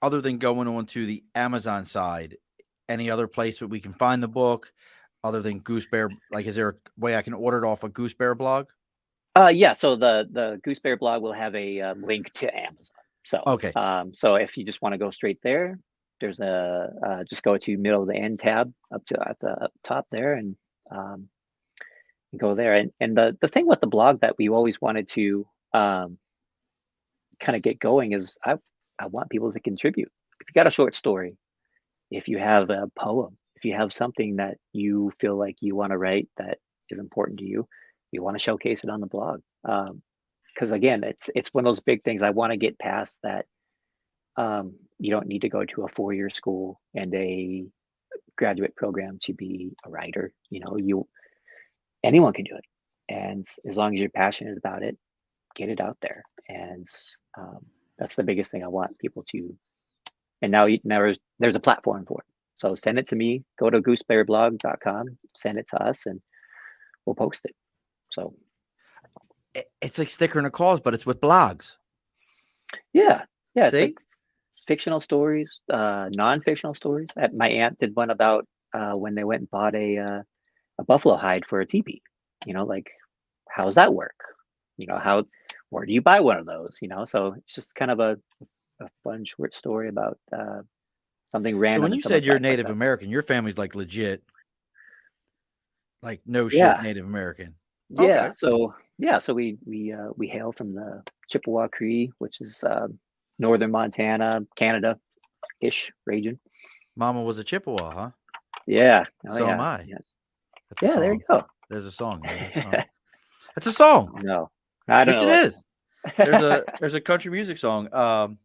other than going on to the Amazon side, any other place that we can find the book other than Goose Bear? Like, is there a way I can order it off a Goose Bear blog? Yeah. So the Goose Bear blog will have a link to Amazon. So Okay. so if you just want to go straight there, there's just go to middle of the end tab up to at the up top there and go there. And the thing with the blog that we always wanted to kind of get going is I want people to contribute. If you got a short story, if you have a poem, if you have something that you feel like you want to write that is important to you, you want to showcase it on the blog. Because again, it's one of those big things. I want to get past that. You don't need to go to a 4-year school and a graduate program to be a writer. Anyone can do it, and as long as you're passionate about it, get it out there. And that's the biggest thing I want people to. And now there's a platform for it. So send it to me. Go to goosebearblog.com, send it to us, and we'll post it. So It's like Sticker and a Cause, but it's with blogs. yeah, it's See? like fictional stories, non-fictional stories. My aunt did one about when they went and bought a buffalo hide for a teepee. Like, how does that work? Where do you buy one of those? So it's just kind of a fun short story about something So random when in you said someone's you're life like Native that. American, your family's like legit, like no shit Yeah, Native American. yeah. Okay. So we hail from the Chippewa Cree, which is northern Montana, Canada-ish region. Mama was a Chippewa, huh? Yeah. Oh So am yeah. I. Yes. That's a Yeah. There you song. go. There's a song. You know that song? That's a song. No, I don't Yes, know it what is. There's song. a country music song.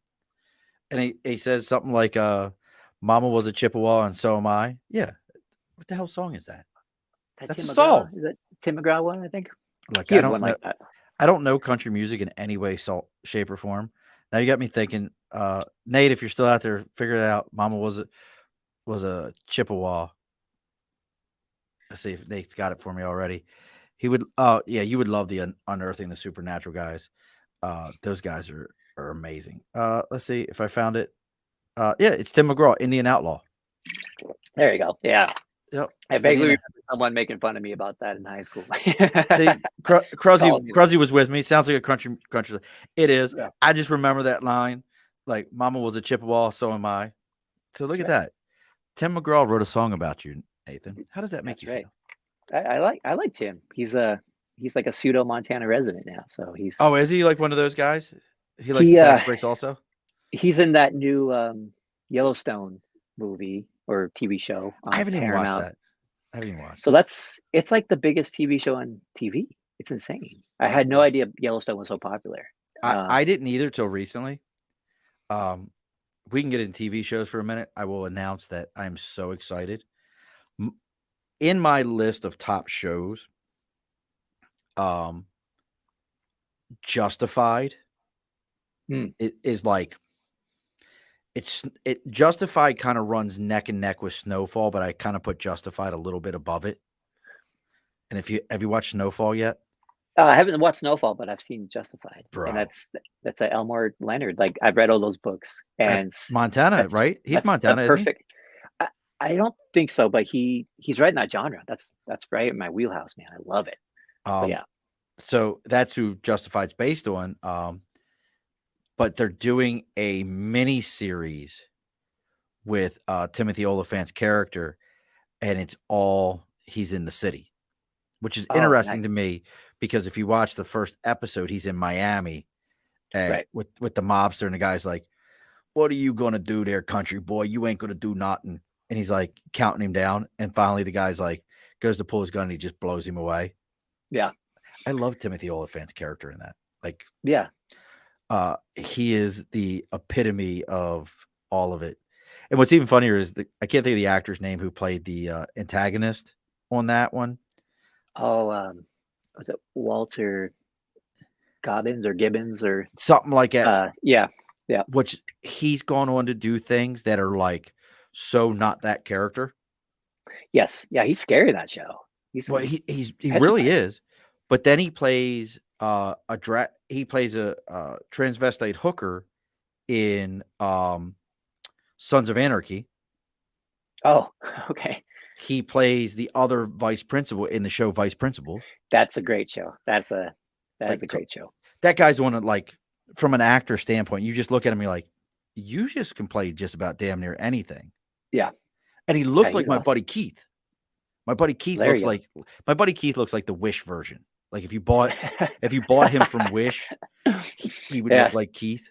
And he says something like Mama was a Chippewa and so am I. Yeah. What the hell song is that? That That's a Tim McGraw? song. Is that Tim McGraw one? I think Like he had one like that. I don't know country music in any way, shape, or form. Now you got me thinking, Nate, if you're still out there, figure it out. Mama was a Chippewa. Let's see if Nate's got it for me already. He would, yeah, you would love the Unearthing the Supernatural guys. Those guys are amazing. Let's see if I found it. Yeah, it's Tim McGraw, Indian Outlaw. There you go. Yeah. Yep. I vaguely remember someone making fun of me about that in high school. See, Cruzzy was with me. Sounds like a country. It is. Yeah. I just remember that line, like "Mama was a Chippewa, so am I." So look at that. Tim McGraw wrote a song about you, Nathan. How does that make you feel? I like Tim. He's like a pseudo Montana resident now. So he's. Oh, is he like one of those guys? He likes the tax breaks also. He's in that new Yellowstone movie or TV show on I haven't even watched Paramount. that. I haven't even watched. So it's like the biggest TV show on TV. It's insane. I had no idea Yellowstone was so popular. I didn't either till recently. We can get into TV shows for a minute. I will announce that I'm so excited. In my list of top shows, Justified it is like it Justified kind of runs neck and neck with Snowfall, but I kind of put Justified a little bit above it. And have you watched Snowfall yet? I haven't watched Snowfall, but I've seen Justified. Bro. And that's a Elmore Leonard. Like I've read all those books, and that's Montana, right? He's Montana, perfect. I don't think so, but he's right in that genre. That's right in my wheelhouse, man. I love it. So yeah. So that's who Justified's based on. But they're doing a mini series with Timothy Oliphant's character, and it's all he's in the city, which is interesting to me because if you watch the first episode, he's in Miami, and with the mobster, and the guy's like, what are you gonna do there, country boy? You ain't gonna do nothing. And he's like counting him down. And finally the guy's like goes to pull his gun and he just blows him away. Yeah. I love Timothy Olyphant's character in that. Like Yeah. he is the epitome of all of it. And what's even funnier is I can't think of the actor's name who played the antagonist on that one. Oh, was it Walter Gobbins or Gibbons or Something like that. yeah. Yeah. Which he's gone on to do things that are like so not that character. Yes. Yeah, he's scary in that show. Well, he really is. But then he plays a transvestite hooker in Sons of Anarchy. Oh, okay. He plays the other vice principal in the show Vice Principals. That's a great show. That's a great show. That guy's on it, like, from an actor standpoint, you just look at him, you're like, you just can play just about damn near anything. Yeah. And he looks like my buddy Keith. My buddy Keith looks like the Wish version. Like if you bought him from Wish, he would look like Keith.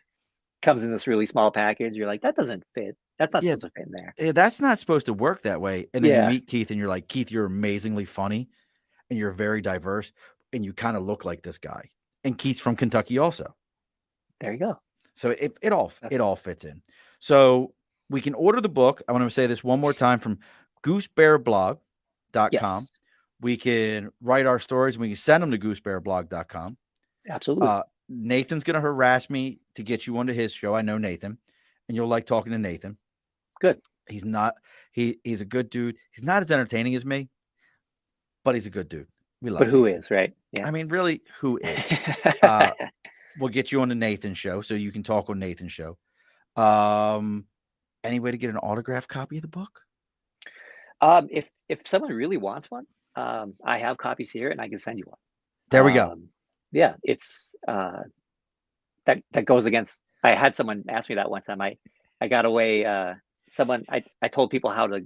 Comes in this really small package. You're like, that doesn't fit. That's not supposed to fit in there. Yeah, that's not supposed to work that way. And then you meet Keith and you're like, Keith, you're amazingly funny and you're very diverse and you kind of look like this guy. And Keith's from Kentucky also. There you go. So it all fits in. So we can order the book. I want to say this one more time from goosebearblog.com. Yes. We can write our stories and we can send them to goosebearblog.com. Absolutely. Nathan's going to harass me to get you onto his show. I know Nathan, and you'll like talking to Nathan. Good. He's a good dude. He's not as entertaining as me, but he's a good dude. We love. But who is, right? Yeah. I mean, really, who is? We'll get you on the Nathan show so you can talk on Nathan's show. Any way to get an autographed copy of the book? If someone really wants one, I have copies here and I can send you one. There we go. Yeah, it's that goes against. I had someone ask me that one time. I got away. I told people how to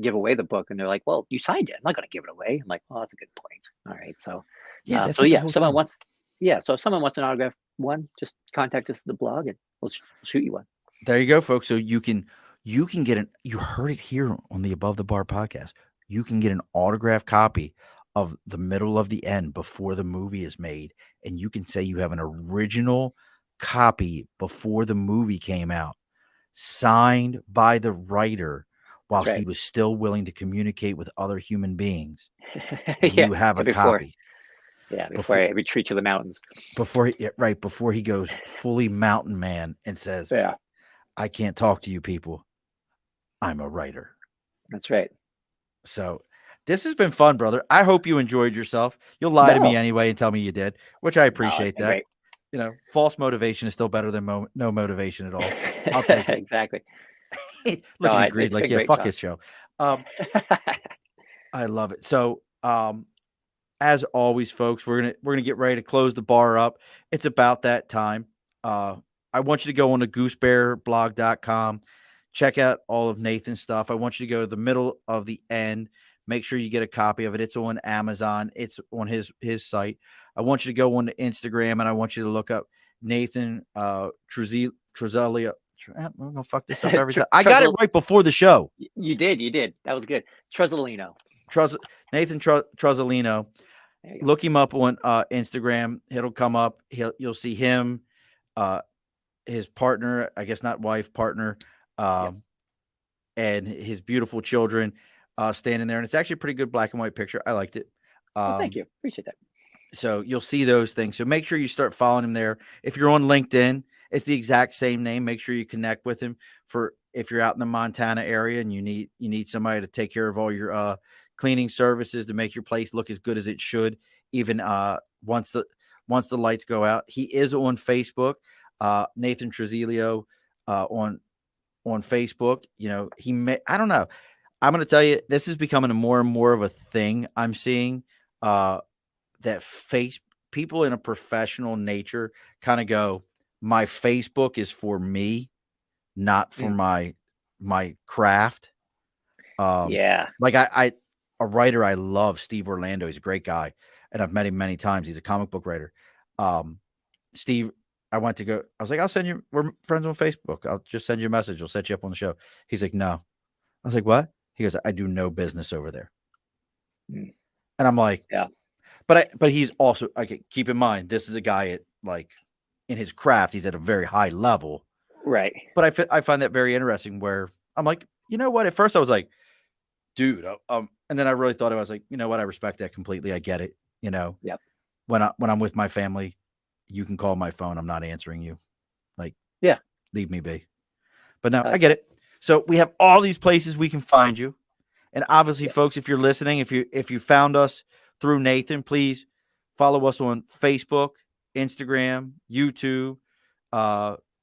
give away the book, and they're like, "Well, you signed it. I'm not going to give it away." I'm like, "Oh, that's a good point." All right, so someone wants. Yeah, so if someone wants an autograph one, just contact us at the blog, and we'll shoot you one. There you go, folks. So you can get you heard it here on the Above the Bar podcast. You can get an autographed copy of The Middle of the End before the movie is made. And you can say you have an original copy before the movie came out, signed by the writer while he was still willing to communicate with other human beings. You have a copy. Yeah, before I retreat to the mountains. Before he goes fully mountain man and says, I can't talk to you people. I'm a writer. That's right. So this has been fun, brother. I hope you enjoyed yourself. You'll lie to me anyway and tell me you did, which I appreciate that. Great. False motivation is still better than no motivation at all. I'll take it. Exactly. Look at you, Greed. Like, yeah, fuck his show. I love it. So, as always, folks, we're gonna get ready to close the bar up. It's about that time. I want you to go on to goosebearblog.com. Check out all of Nathan's stuff. I want you to go to The Middle of the End. Make sure you get a copy of it. It's on Amazon. It's on his site. I want you to go on to Instagram, and I want you to look up Nathan Truzzolino. I'm going to fuck this up every time. I got it right before the show. You did. That was good. Truzzolino. Nathan Truzzolino. Look him up on Instagram. It'll come up. You'll see him, his partner, I guess not wife, partner, and his beautiful children standing there. And it's actually a pretty good black and white picture. I liked it. Thank you. Appreciate that. So you'll see those things. So make sure you start following him there. If you're on LinkedIn, it's the exact same name. Make sure you connect with him for if you're out in the Montana area and you need somebody to take care of all your cleaning services to make your place look as good as it should, even once the lights go out. He is on Facebook, Nathan Truzzolino on Facebook. I don't know. I'm going to tell you, this is becoming a more and more of a thing I'm seeing, that people in a professional nature kind of go, my Facebook is for me, not for my craft. Like a writer I love, Steve Orlando. He's a great guy, and I've met him many times. He's a comic book writer. Steve I went to go. I was like, I'll send you. We're friends on Facebook. I'll just send you a message. I'll set you up on the show. He's like, no. I was like, what? He goes, I do no business over there. Mm. And I'm like, yeah. But he's also, okay, keep in mind, this is a guy at like in his craft, he's at a very high level. Right. But I find that very interesting where I'm like, you know what? At first I was like, dude, and then I really thought I was like, you know what? I respect that completely. I get it. You know, Yep. When I'm with my family, you can call my phone. I'm not answering you. Like, yeah, leave me be. But no, I get it. So we have all these places we can find you. And obviously, folks, if you're listening, if you found us through Nathan, please follow us on Facebook, Instagram, YouTube,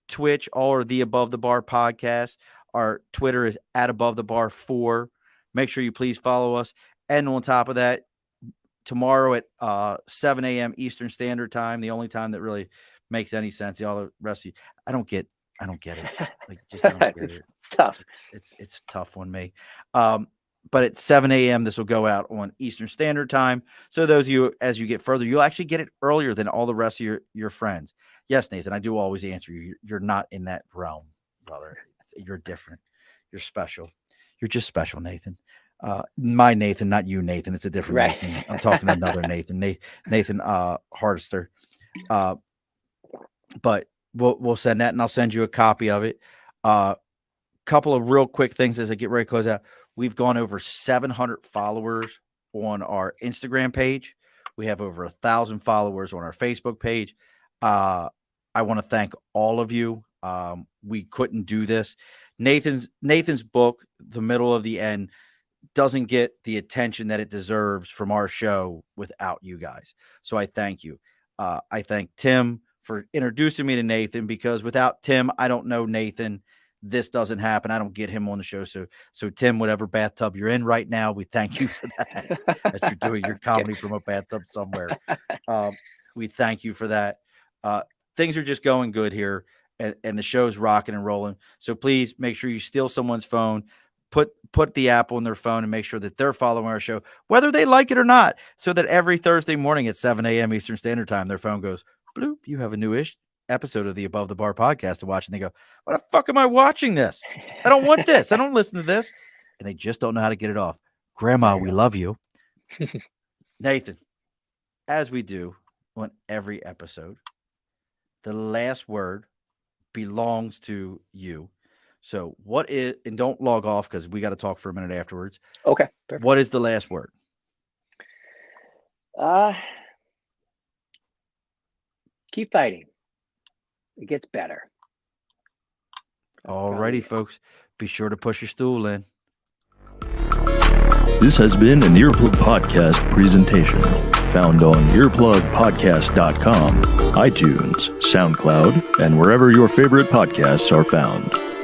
Twitch, all are the Above the Bar podcast. Our Twitter is at Above the Bar 4. Make sure you please follow us. And on top of that, tomorrow at 7 a.m. Eastern Standard Time, the only time that really makes any sense. All the rest of you, I don't get it. Like, just I don't get it's it. tough. It's tough on me. But at 7 a.m., this will go out on Eastern Standard Time. So those of you, as you get further, you'll actually get it earlier than all the rest of your friends. Yes, Nathan, I do always answer you. You're not in that realm, brother. You're different. You're special. You're just special, Nathan. My Nathan, not you, Nathan. It's a different right. Nathan. I'm talking to another Nathan. Nathan Hardister. But we'll send that, and I'll send you a copy of it. Couple of real quick things as I get ready to close out. We've gone over 700 followers on our Instagram page. We have over 1,000 followers on our Facebook page. I want to thank all of you. We couldn't do this. Nathan's book, The Middle of the End, doesn't get the attention that it deserves from our show without you guys. So I thank you. I thank Tim for introducing me to Nathan, because without Tim, I don't know Nathan. This doesn't happen. I don't get him on the show. So Tim, whatever bathtub you're in right now, we thank you for that. That you're doing your comedy from a bathtub somewhere. We thank you for that. Things are just going good here, and the show's rocking and rolling. So please make sure you steal someone's phone, put the app on their phone, and make sure that they're following our show, whether they like it or not, so that every Thursday morning at 7 a.m. Eastern Standard Time, their phone goes, bloop, you have a new-ish episode of the Above the Bar podcast to watch. And they go, what the fuck am I watching this? I don't want this. I don't listen to this. And they just don't know how to get it off. Grandma, we love you. Nathan, as we do on every episode, the last word belongs to you. So what is, and don't log off because we got to talk for a minute afterwards. Okay. Perfect. What is the last word? Keep fighting. It gets better. All righty, folks. Be sure to push your stool in. This has been an Earplug Podcast presentation. Found on earplugpodcast.com, iTunes, SoundCloud, and wherever your favorite podcasts are found.